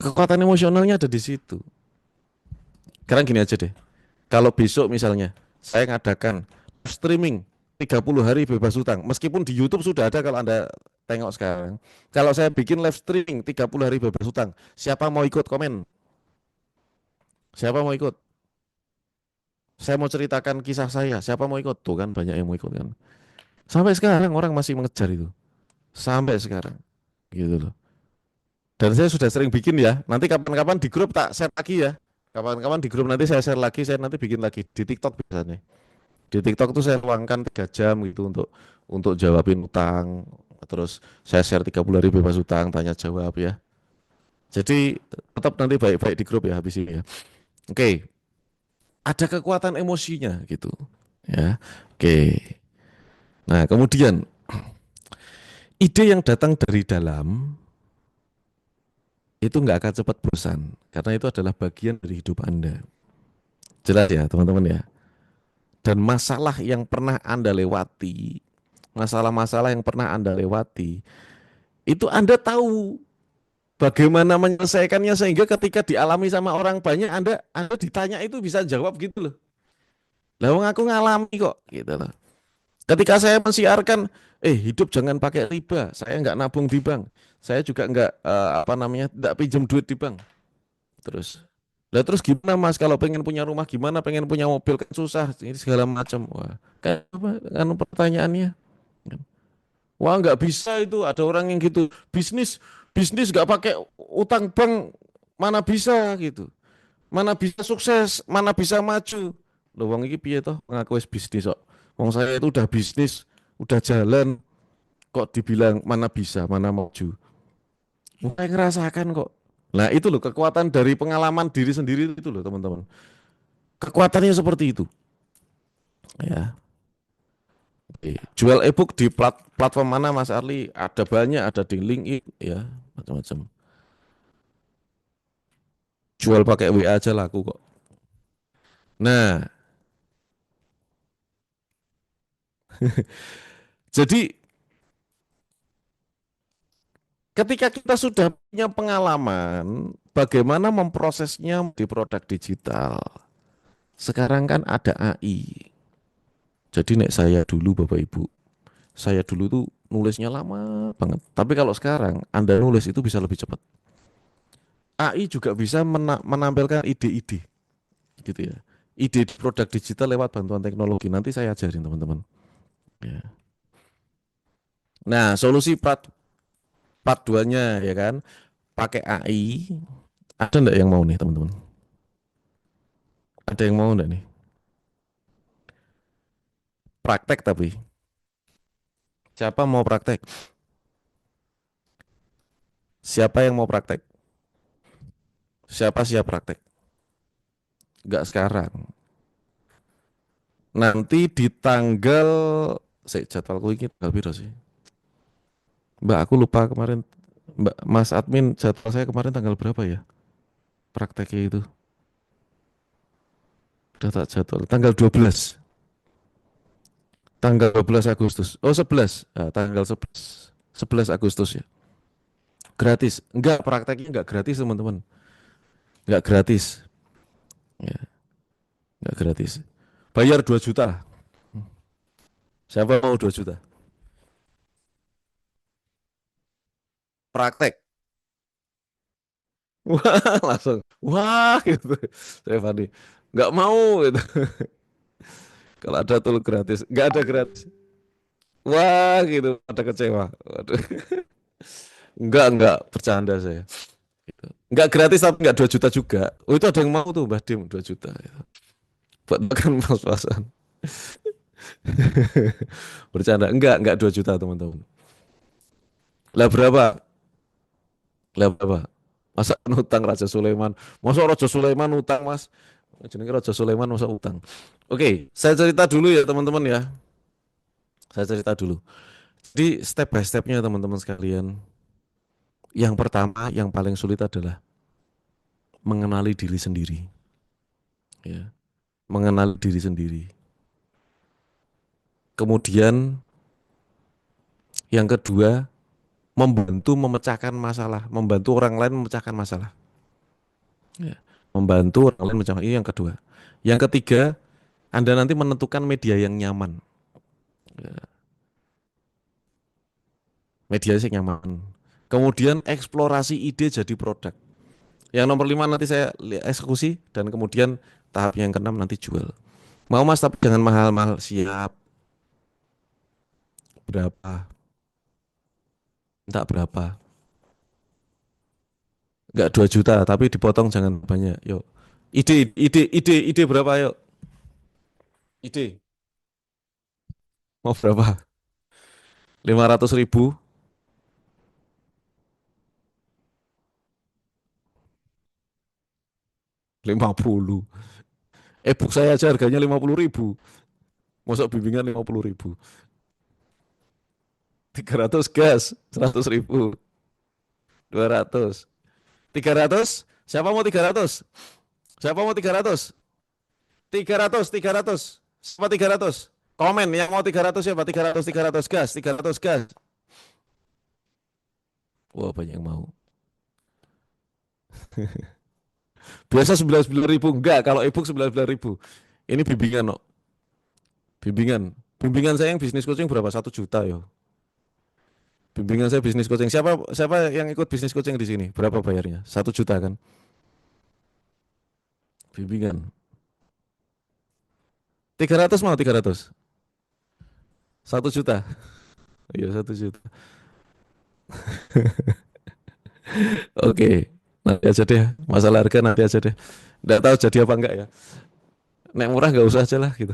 Kekuatan emosionalnya ada di situ. Sekarang gini aja deh. Kalau besok misalnya saya ngadakan streaming 30 hari bebas hutang, meskipun di YouTube sudah ada kalau Anda Tengok sekarang. Kalau saya bikin live streaming 30 hari bebas utang, siapa mau ikut komen? Siapa mau ikut? Saya mau ceritakan kisah saya, siapa mau ikut? Tuh kan banyak yang mau ikut kan. Sampai sekarang orang masih mengejar itu. Sampai sekarang. Gitu loh. Dan saya sudah sering bikin ya. Nanti kapan-kapan di grup tak share lagi ya. Kapan-kapan di grup nanti saya share lagi, saya nanti bikin lagi di TikTok biasanya. Di TikTok tuh saya luangkan 3 jam gitu untuk jawabin utang. Terus saya share 30 hari bebas utang, tanya jawab ya. Jadi tetap nanti baik-baik di grup ya habis ini ya. Oke, ada kekuatan emosinya gitu. Ya. Oke. Nah, kemudian ide yang datang dari dalam itu nggak akan cepat bosan karena itu adalah bagian dari hidup Anda. Jelas ya, teman-teman ya. Dan masalah yang pernah Anda lewati, masalah-masalah yang pernah Anda lewati, itu Anda tahu bagaimana menyelesaikannya sehingga ketika dialami sama orang banyak Anda ditanya itu bisa jawab gitu loh. Lah wong aku ngalami kok gitu loh. Ketika saya mensiarkan hidup jangan pakai riba, saya nggak nabung di bank. Saya juga nggak nggak pinjam duit di bank. Terus terus gimana Mas kalau pengen punya rumah gimana, pengen punya mobil kan susah ini segala macam. Wah, kayak apa kan pertanyaannya? Wah nggak bisa itu ada orang yang gitu bisnis bisnis nggak pakai utang bank mana bisa gitu mana bisa sukses mana bisa maju loh wong iki piye toh ngaku wis bisnis kok wong saya itu udah bisnis udah jalan kok dibilang mana bisa mana maju mulai ngerasakan kok nah itu loh kekuatan dari pengalaman diri sendiri itu loh teman-teman kekuatannya seperti itu ya. Oke. Jual e-book di platform mana Mas Arli? Ada banyak, ada di LinkedIn ya, macam-macam. Jual pakai WA aja laku kok. Nah, jadi ketika kita sudah punya pengalaman, bagaimana memprosesnya di produk digital. Sekarang kan ada AI. Jadi nek saya dulu Bapak Ibu, saya dulu tuh nulisnya lama banget. Tapi kalau sekarang Anda nulis itu bisa lebih cepat. AI juga bisa menampilkan ide-ide gitu ya. Ide produk digital lewat bantuan teknologi. Nanti saya ajarin teman-teman. Ya. Nah, solusi part 2-nya ya kan, pakai AI. Ada enggak yang mau nih teman-teman? Ada yang mau enggak nih? Praktek tapi. Siapa mau praktek? Siapa yang mau praktek? Siapa siap praktek? Enggak sekarang. Nanti di tanggal jadwalku ini tanggal berapa sih? Mbak, aku lupa kemarin. Mbak, Mas admin jadwal saya kemarin tanggal berapa ya? Prakteknya itu. Udah tak jadwal. Tanggal 12. Tanggal 12 Agustus. Oh, 11. Nah, tanggal 11. 11 Agustus ya. Gratis. Enggak, prakteknya enggak gratis, teman-teman. Enggak gratis. Ya, enggak gratis. Bayar 2 juta. Siapa mau 2 juta? Praktek. Wah, langsung. Wah, gitu. Saya Fandi. Enggak mau gitu. Kalau ada tool gratis, enggak ada gratis. Wah, gitu. Ada kecewa. Waduh. Enggak, bercanda saya. Gitu. Enggak gratis tapi enggak 2 juta juga. Oh, itu ada yang mau tuh, Mbah Dim 2 juta. Gitu. Buat makan pas-pasan. Bercanda. Enggak 2 juta, teman-teman. Lah berapa? Lah berapa? Masa utang Raja Sulaiman? Masa Raja Sulaiman utang, Mas? Jenenge Raja Sulaiman masa utang. Oke, saya cerita dulu ya, teman-teman ya. Saya cerita dulu. Jadi step by stepnya teman-teman sekalian. Yang pertama, yang paling sulit adalah mengenali diri sendiri. Ya, mengenali diri sendiri. Kemudian yang kedua, membantu memecahkan masalah, membantu orang lain memecahkan masalah. Ya. Membantu orang lain memecahkan ini yang kedua. Yang ketiga, Anda nanti menentukan media yang nyaman. Ya. media sing nyaman. Kemudian eksplorasi ide jadi produk. Yang nomor 5 nanti saya eksekusi dan kemudian tahap yang keenam nanti jual. Mau Mas tapi jangan mahal-mahal. Siap. Berapa? Enggak berapa? Enggak 2 juta tapi dipotong jangan banyak. Yuk. Ide berapa yuk? Ide. Mau berapa? 500.000, 50. E-book saya aja harganya 50.000. Masuk bimbingan 50.000. 300 gas, 100.000. 200. 300. Siapa mau 300? Siapa mau 300? 300, 300. Siapa 300? Komen yang mau 300 siapa? 300, 300 gas, 300 gas. Wah, banyak yang mau. Biasa 99.000 enggak, kalau e-book 99.000. Ini bimbingan, no. Bimbingan. Bimbingan saya yang bisnis coaching berapa? 1 juta yo. Bimbingan saya bisnis coaching. Siapa siapa yang ikut bisnis coaching di sini? Berapa bayarnya? 1 juta kan? Bimbingan. 300 mau 300. 1 juta. Iya 1 juta. Oke. Nanti aja deh. Masalah harga nanti aja deh. Nggak tahu jadi apa enggak ya. Nek murah nggak usah aja lah gitu.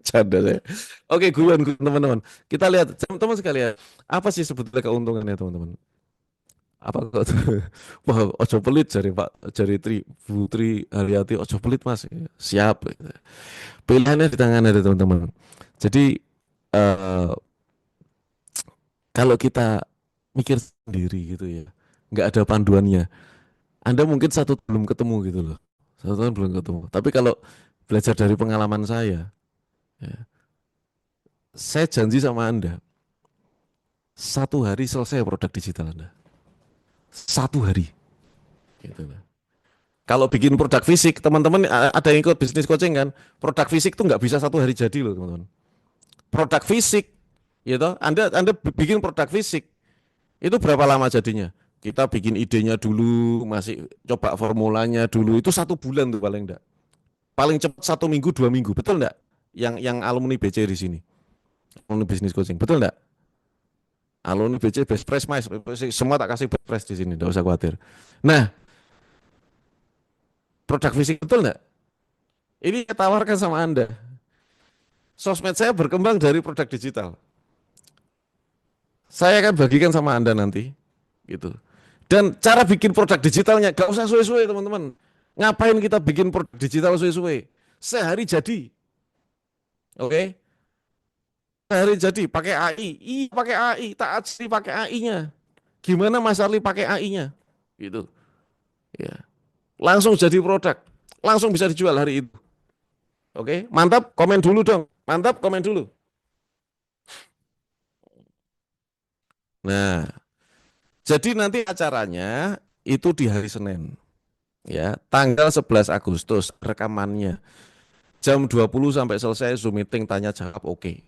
Canda saya. Oke, guyon teman-teman. Kita lihat teman-teman sekalian. Apa sih sebetulnya keuntungannya teman-teman? Apa kok wah ojo pelit jari Pak jari Putri Haryati ojo pelit Mas siap pilihannya di tangan ada teman-teman jadi eh, kalau kita mikir sendiri gitu ya nggak ada panduannya Anda mungkin satu tahun belum ketemu gitu loh satu tahun belum ketemu tapi kalau belajar dari pengalaman ya, saya janji sama Anda 1 hari selesai produk digital Anda 1 hari gitu loh. Kalau bikin produk fisik, teman-teman ada yang ikut bisnis coaching kan? Produk fisik tuh nggak bisa 1 hari jadi loh, teman-teman. Produk fisik, gitu. Anda bikin produk fisik, itu berapa lama jadinya? Kita bikin idenya dulu, masih coba formulanya dulu, itu 1 bulan tuh paling enggak. Paling cepat 1 minggu, 2 minggu, betul enggak? Yang alumni BC di sini, alumni bisnis coaching, betul enggak? Alumni BC best price mas, semua tak kasih best price di sini, enggak usah khawatir. Nah, produk fisik betul enggak? Ini saya tawarkan sama Anda. Sosmed saya berkembang dari produk digital. Saya akan bagikan sama Anda nanti, gitu. Dan cara bikin produk digitalnya gak usah suwe-suwe teman-teman. Ngapain kita bikin produk digital suwe-suwe? Sehari jadi, oke? Sehari jadi pakai AI, iya pakai AI, tak asli pakai AI-nya. Gimana Mas Arli pakai AI-nya? Gitu, ya. Langsung jadi produk, langsung bisa dijual hari itu. Oke, mantap, komen dulu dong. Mantap, komen dulu. Nah, jadi nanti acaranya itu di hari Senin. Ya, tanggal 11 Agustus rekamannya. Jam 20 sampai selesai Zoom meeting tanya jawab oke.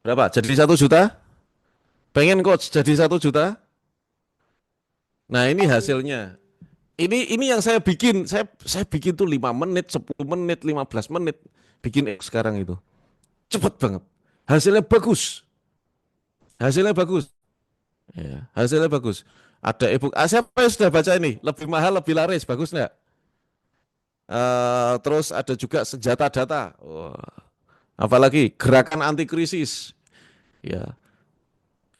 Berapa? Jadi 1 juta? Pengen coach jadi 1 juta? Nah, ini hasilnya. Ini yang saya bikin. Saya bikin tuh 5 menit, 10 menit, 15 menit bikin sekarang itu. Cepet banget. Hasilnya bagus. Hasilnya bagus. Ya, hasilnya bagus. Ada ebook. Siapa yang sudah baca ini? Lebih mahal, lebih laris. Bagus nggak? Terus ada juga senjata data. Wah, apalagi gerakan anti krisis. Ya,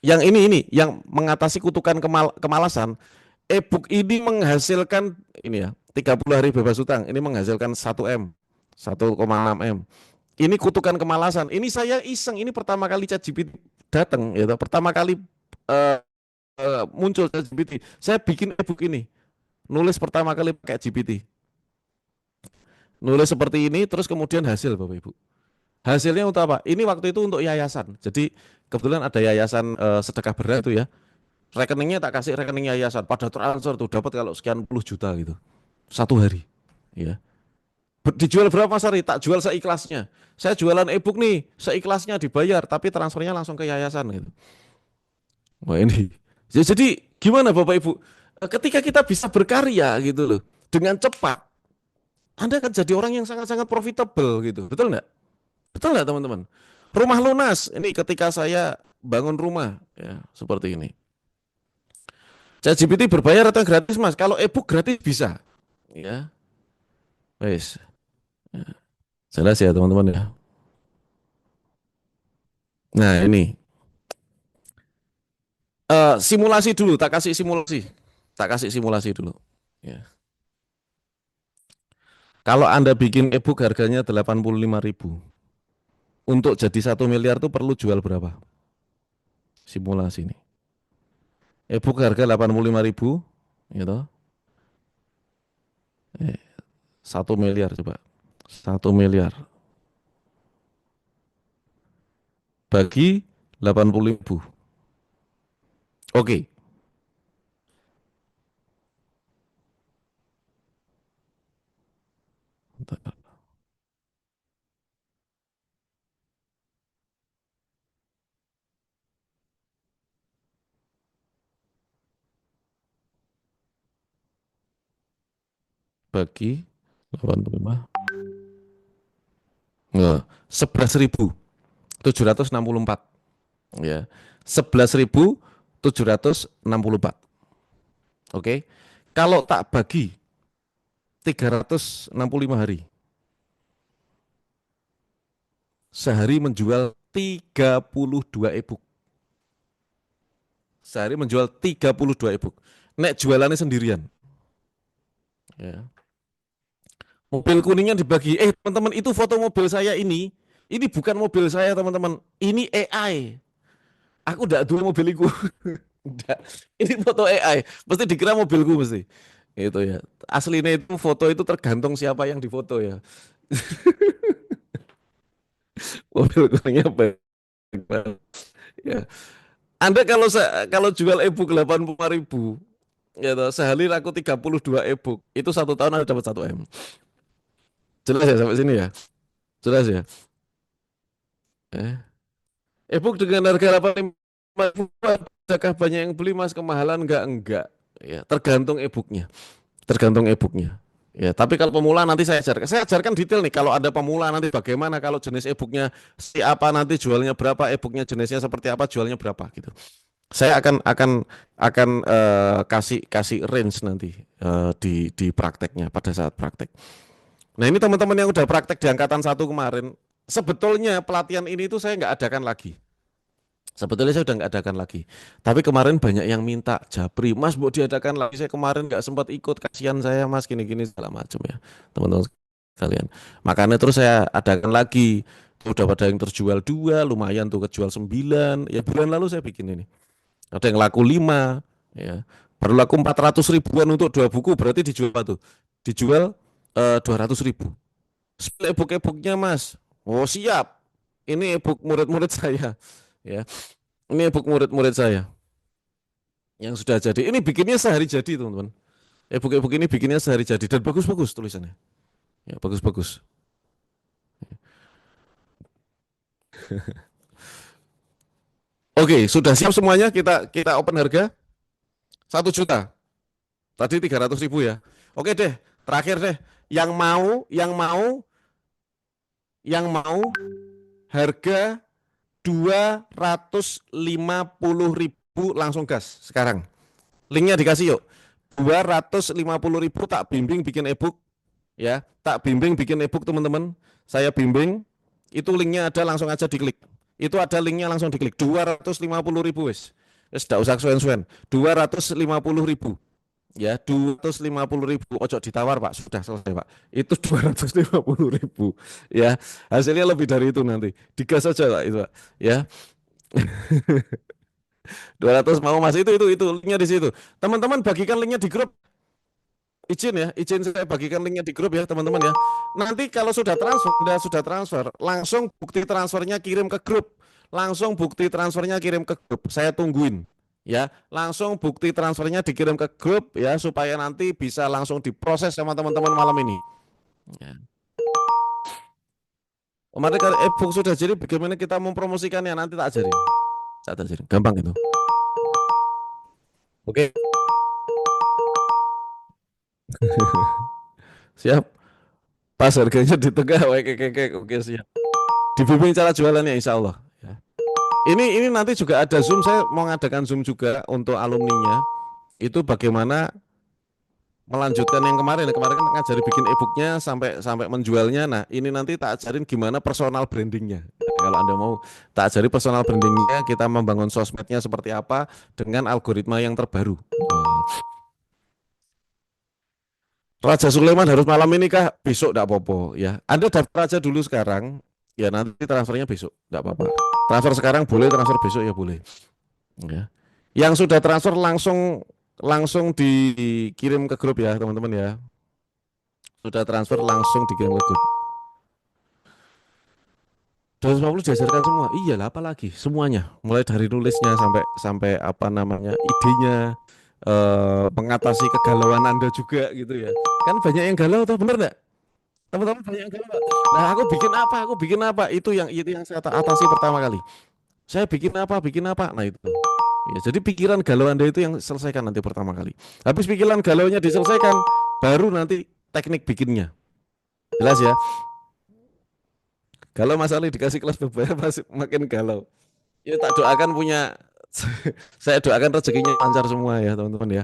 yang ini yang mengatasi kutukan kemalasan. Ebook ini menghasilkan ini ya 30 hari bebas hutang. Ini menghasilkan 1 M, 1,6 M. Ini kutukan kemalasan. Ini saya iseng. Ini pertama kali ChatGPT datang, ya. Pertama kali eh, muncul ChatGPT. Saya bikin ebook ini. Nulis pertama kali pakai GPT. Nulis seperti ini, terus kemudian hasil Bapak Ibu. Hasilnya untuk apa? Ini waktu itu untuk yayasan. Jadi kebetulan ada yayasan sedekah berat itu ya. Rekeningnya tak kasih rekening yayasan. Pada transfer tuh dapat kalau sekian puluh juta gitu. 1 hari. Ya. Dijual berapa Mas Ari? Tak jual seikhlasnya. Saya jualan e-book nih, seikhlasnya dibayar, tapi transfernya langsung ke yayasan gitu. Wah ini. Jadi gimana Bapak Ibu? Ketika kita bisa berkarya gitu loh, dengan cepat, Anda akan jadi orang yang sangat-sangat profitable gitu. Betul nggak? Betul nggak teman-teman? Rumah lunas, ini ketika saya bangun rumah, ya seperti ini. ChatGPT berbayar atau gratis Mas? Kalau e-book gratis bisa. Ya, wes. Jelas ya teman-teman ya. Nah ini, simulasi dulu, tak kasih simulasi. Tak kasih simulasi dulu. Ya. Kalau Anda bikin e-book harganya 85.000. Untuk jadi 1 miliar tuh perlu jual berapa? Simulasi ini. E-book harga 85.000, gitu. 1 miliar coba. 1 miliar bagi 80.000. Oke. Bagi 85. Nggak, 11.764. Ya. 11.764. Oke. Kalau tak bagi 365 hari. Sehari menjual 32 e-book. Sehari menjual 32 e-book. Nek jualannya sendirian. Ya. Mobil kuningnya dibagi. Teman-teman, itu foto mobil saya ini. Ini bukan mobil saya teman-teman. Ini AI. Aku udah dua mobiliku. Nggak. Ini foto AI. Pasti dikira mobilku mesti. Itu ya. Aslinya itu foto itu tergantung siapa yang difoto ya. Mobil kuningnya baik. Ya. Anda kalau jual e-book 85.000, ya toh, sehari laku 32 e-book, itu 1 tahun Anda dapat 1 M. Jelas ya sampai sini ya? Jelas ya? Eh. E-book dengan harga 85.000, apakah banyak yang beli Mas? Kemahalan enggak? Ya, tergantung e-booknya. Tergantung e-booknya. Ya, tapi kalau pemula nanti saya ajarkan detail nih. Kalau ada pemula nanti bagaimana, kalau jenis e-booknya si apa nanti jualnya berapa, e-booknya jenisnya seperti apa, jualnya berapa gitu. Saya akan kasih kasih range nanti di prakteknya pada saat praktek. Nah ini teman-teman yang udah praktek di angkatan 1 kemarin, sebetulnya pelatihan ini tuh saya nggak adakan lagi. Sebetulnya saya udah nggak adakan lagi. Tapi kemarin banyak yang minta, Japri, Mas mau diadakan lagi. Saya kemarin nggak sempat ikut, kasihan saya Mas, gini-gini segala macam ya, teman-teman sekalian. Makanya terus saya adakan lagi. Udah pada yang terjual 2, lumayan tuh kejual 9. Ya bulan lalu saya bikin ini. Ada yang laku 5, ya. Baru laku 400 ribuan untuk 2 buku, berarti dijual apa tuh? Dijual 200 ribu. Spill e-book-e-booknya Mas. Oh siap. Ini e-book murid-murid saya. Ya, ini e-book murid-murid saya yang sudah jadi. Ini bikinnya sehari jadi teman-teman. E-book ini bikinnya sehari jadi dan bagus-bagus tulisannya. Ya, bagus-bagus. Oke, sudah siap semuanya. Kita open harga 1 juta. Tadi 300 ribu ya. Oke deh, terakhir deh. Yang mau harga 250.000 langsung gas sekarang. Linknya dikasih yuk. 250.000 tak bimbing bikin e-book ya. Tak bimbing bikin e-book teman-teman. Saya bimbing. Itu linknya ada, langsung aja diklik. Itu ada linknya, langsung diklik. 250.000 wes. Wes tidak usah suen-suen. 250.000 ya, 250.000. Ojo ditawar Pak, sudah selesai Pak. Itu 250.000 ya. Hasilnya lebih dari itu nanti. Digas aja Pak itu Pak ya. 200 mau Mas, itu linknya di situ. Teman-teman bagikan linknya di grup. Izin saya bagikan linknya di grup ya teman-teman ya. Nanti kalau sudah transfer, langsung bukti transfernya kirim ke grup. Langsung bukti transfernya kirim ke grup. Saya tungguin ya. Langsung bukti transfernya dikirim ke grup ya, supaya nanti bisa langsung diproses sama teman-teman malam ini. Ya. Kemarin kalau e-book sudah jadi, bagaimana kita mempromosikannya nanti tak ajarin. Tak ajarin. Gampang itu. Oke, siap. Pas harganya di tengah, oke siap. Dibimbing cara jualannya insya Allah. Ya. Ini nanti juga ada Zoom, saya mau ngadakan Zoom juga untuk alumninya. Itu bagaimana melanjutkan yang kemarin. Kemarin kan ngajari bikin e-booknya sampai sampai menjualnya. Nah, ini nanti tak ajarin gimana personal brandingnya. Kalau Anda mau, tak ajari personal brandingnya, kita membangun sosmednya seperti apa dengan algoritma yang terbaru. Raja Sulaiman harus malam ini kah? Besok enggak apa-apa ya. Anda daftar aja dulu sekarang, ya nanti transfernya besok, enggak apa-apa. Transfer sekarang boleh, transfer besok ya boleh. Ya. Yang sudah transfer langsung langsung dikirim ke grup ya, teman-teman ya. Sudah transfer langsung dikirim ke grup. 250 diajarkan semua. Iyalah, apalagi semuanya, mulai dari nulisnya sampai sampai apa namanya idenya, mengatasi kegalauan Anda juga gitu ya. Kan banyak yang galau tuh, bener nggak? Teman-teman banyak yang galau nggak? Nah, aku bikin apa? Aku bikin apa? Itu yang saya atasi pertama kali. Saya bikin apa? Bikin apa? Nah itu. Ya, jadi pikiran galau Anda itu yang selesaikan nanti pertama kali. Habis pikiran galaunya diselesaikan, baru nanti teknik bikinnya. Jelas ya? Kalau Mas Ali dikasih kelas berbahaya masih makin galau. Ya tak doakan punya, saya doakan rezekinya lancar semua ya teman-teman ya.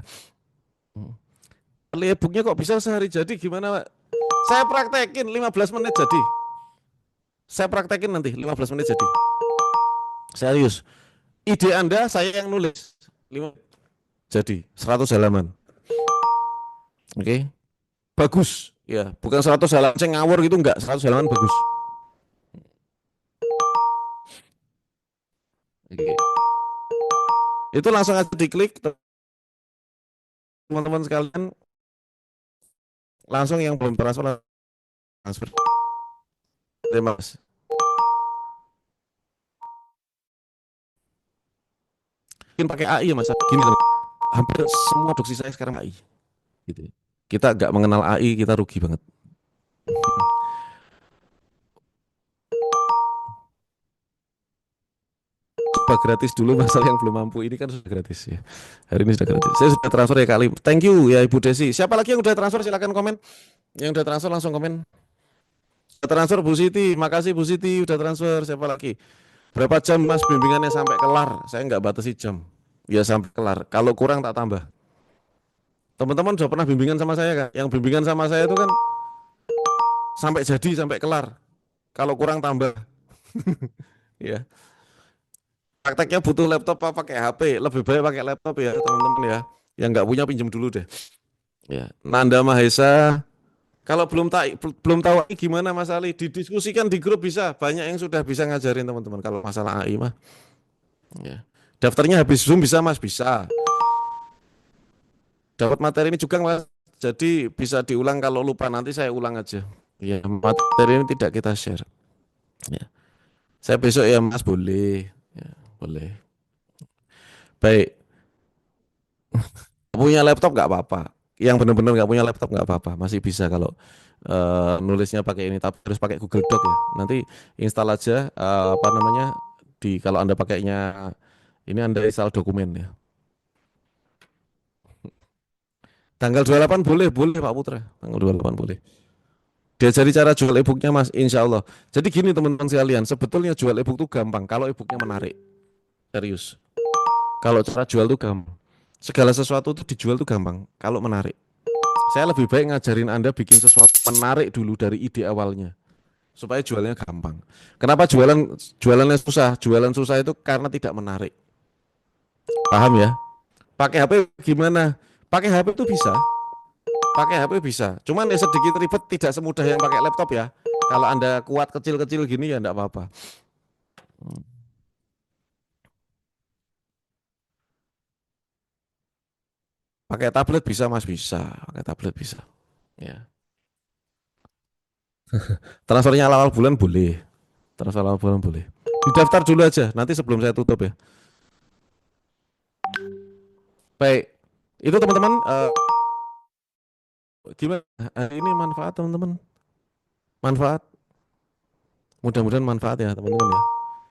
Beli e-booknya kok bisa sehari jadi gimana Pak? Saya praktekin 15 menit jadi. Saya praktekin nanti 15 menit jadi. Serius. Ide Anda saya yang nulis. 5 jadi 100 halaman. Oke. Bagus. Ya, bukan 100 halaman saya ngawur gitu enggak, 100 halaman bagus. Oke. Itu langsung aja diklik teman-teman sekalian, langsung yang belum transfer transfer. Terima kasih. Mungkin pakai AI ya Mas. Gini teman, hampir semua produksi saya sekarang AI. Gitu. Kita nggak mengenal AI, kita rugi banget. Coba gratis dulu, masalah yang belum mampu ini kan sudah gratis ya. Hari ini sudah gratis. Saya sudah transfer ya kali. Thank you ya Ibu Desi. Siapa lagi yang udah transfer silakan komen. Yang udah transfer langsung komen. Udah transfer Bu Siti, makasih Bu Siti udah transfer. Siapa lagi? Berapa jam Mas bimbingannya sampai kelar? Saya nggak batasi jam. Ya sampai kelar. Kalau kurang tak tambah. Teman-teman udah pernah bimbingan sama saya kan? Yang bimbingan sama saya itu kan sampai jadi sampai kelar. Kalau kurang tambah. Ya. Prakteknya butuh laptop apa pakai HP? Lebih baik pakai laptop ya teman-teman ya. Yang nggak punya pinjam dulu deh. Ya. Nanda Mahesa. Kalau belum tahu AI gimana Mas Ali, didiskusikan di grup bisa. Banyak yang sudah bisa ngajarin teman-teman kalau masalah AI mah. Ya. Daftarnya habis Zoom bisa Mas, bisa. Dapat materi ini juga Mas. Jadi bisa diulang, kalau lupa nanti saya ulang aja. Ya, materi ini tidak kita share. Ya. Saya besok ya Mas, boleh. Ya, boleh. Baik, punya laptop nggak apa-apa. Yang benar-benar nggak punya laptop nggak apa-apa, masih bisa kalau nulisnya pakai ini, tapi harus pakai Google Doc ya. Nanti install aja apa namanya, di kalau Anda pakainya ini, Anda install dokumen ya. Tanggal 28 boleh, boleh Pak Putra. Tanggal 28 boleh. Diajari cara jual e-booknya Mas, insya Allah. Jadi gini teman-teman sekalian, sebetulnya jual e-book itu gampang kalau e-booknya menarik. Serius. Kalau cara jual itu gampang. Segala sesuatu itu dijual itu gampang kalau menarik. Saya lebih baik ngajarin Anda bikin sesuatu menarik dulu dari ide awalnya supaya jualnya gampang. Kenapa jualannya susah? Jualan susah itu karena tidak menarik. Paham ya? Pakai HP gimana? Pakai HP itu bisa. Pakai HP bisa. Cuman ya sedikit ribet, tidak semudah yang pakai laptop ya. Kalau Anda kuat kecil-kecil gini ya enggak apa-apa. Pakai tablet bisa Mas, bisa. Pakai tablet bisa. Ya. Transfernya awal bulan boleh. Transfer awal bulan boleh. Didaftar dulu aja, nanti sebelum saya tutup ya. Baik, itu teman-teman gimana? Ini manfaat teman-teman, manfaat. Mudah-mudahan manfaat ya teman-teman ya.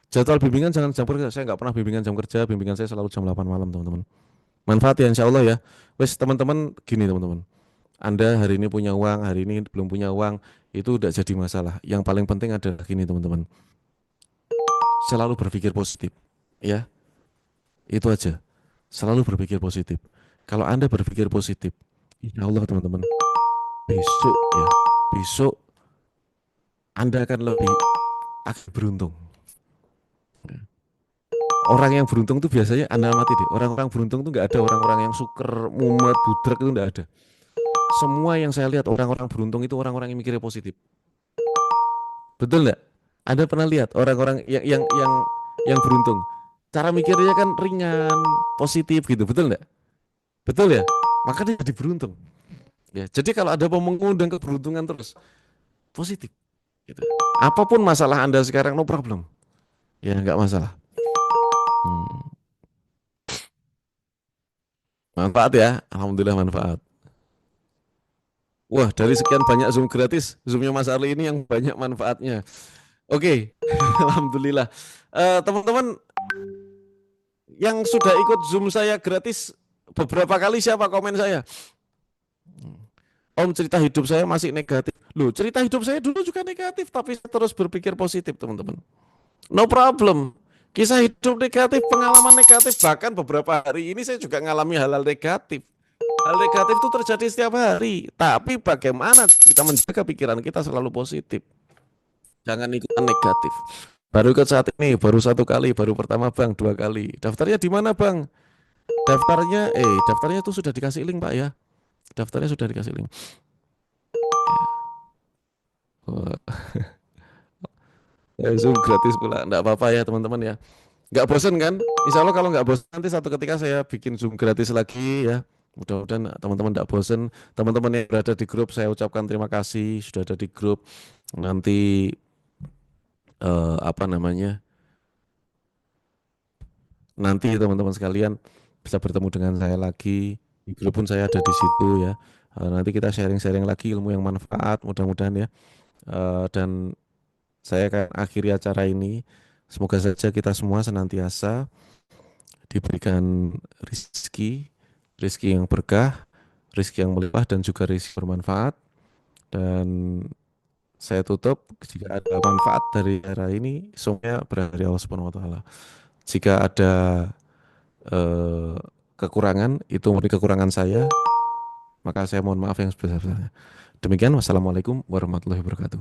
Jadwal bimbingan jangan jam kerja. Saya nggak pernah bimbingan jam kerja. Bimbingan saya selalu jam 8 malam teman-teman. Manfaat ya insya Allah ya. Wes teman-teman gini teman-teman. Anda hari ini punya uang, hari ini belum punya uang, itu udah jadi masalah. Yang paling penting adalah gini teman-teman. Selalu berpikir positif. Ya, itu aja. Selalu berpikir positif. Kalau Anda berpikir positif, insya Allah teman-teman, besok ya, besok Anda akan beruntung. Orang yang beruntung tuh biasanya Anda amati deh. Orang-orang beruntung tuh nggak ada orang-orang yang suker, mumet, budrek itu nggak ada. Semua yang saya lihat orang-orang beruntung itu orang-orang yang mikirnya positif. Betul nggak? Anda pernah lihat orang-orang yang beruntung? Cara mikirnya kan ringan, positif gitu, betul nggak? Betul ya? Maka dia jadi beruntung. Ya, jadi kalau ada mengundang keberuntungan terus positif. Gitu. Apapun masalah Anda sekarang, no problem. Ya nggak masalah. Hmm. Manfaat ya, alhamdulillah manfaat. Wah, dari sekian banyak Zoom gratis, Zoomnya Mas Arli ini yang banyak manfaatnya. Oke, alhamdulillah. Teman-teman yang sudah ikut Zoom saya gratis beberapa kali siapa komen saya? Om, cerita hidup saya masih negatif. Loh, cerita hidup saya dulu juga negatif, tapi saya terus berpikir positif, teman-teman. No problem. Kisah hidup negatif, pengalaman negatif, bahkan beberapa hari ini saya juga ngalami hal-hal negatif. Hal negatif itu terjadi setiap hari. Tapi bagaimana kita menjaga pikiran kita selalu positif. Jangan ikutan negatif. Baru ikut saat ini, baru satu kali, baru pertama Bang, dua kali. Daftarnya di mana Bang? Daftarnya tuh sudah dikasih link Pak ya. Daftarnya sudah dikasih link. Wah, Zoom gratis pula. Enggak apa-apa ya teman-teman ya. Nggak bosen kan? Insya Allah kalau nggak bosen nanti satu ketika saya bikin Zoom gratis lagi ya. Mudah-mudahan teman-teman nggak bosen. Teman-teman yang berada di grup saya ucapkan terima kasih sudah ada di grup. Nanti apa namanya? Nanti teman-teman sekalian bisa bertemu dengan saya lagi. Di grup pun saya ada di situ ya. Nanti kita sharing-sharing lagi ilmu yang manfaat mudah-mudahan ya. Dan saya akan akhiri acara ini. Semoga saja kita semua senantiasa diberikan rizki, rizki yang berkah, rizki yang melimpah dan juga rizki bermanfaat. Dan saya tutup jika ada manfaat dari era ini, semuanya berasal dari Allah Subhanahu wa taala. Jika ada eh, kekurangan, itu murni kekurangan saya, maka saya mohon maaf yang sebesar-besarnya. Demikian, wassalamualaikum warahmatullahi wabarakatuh.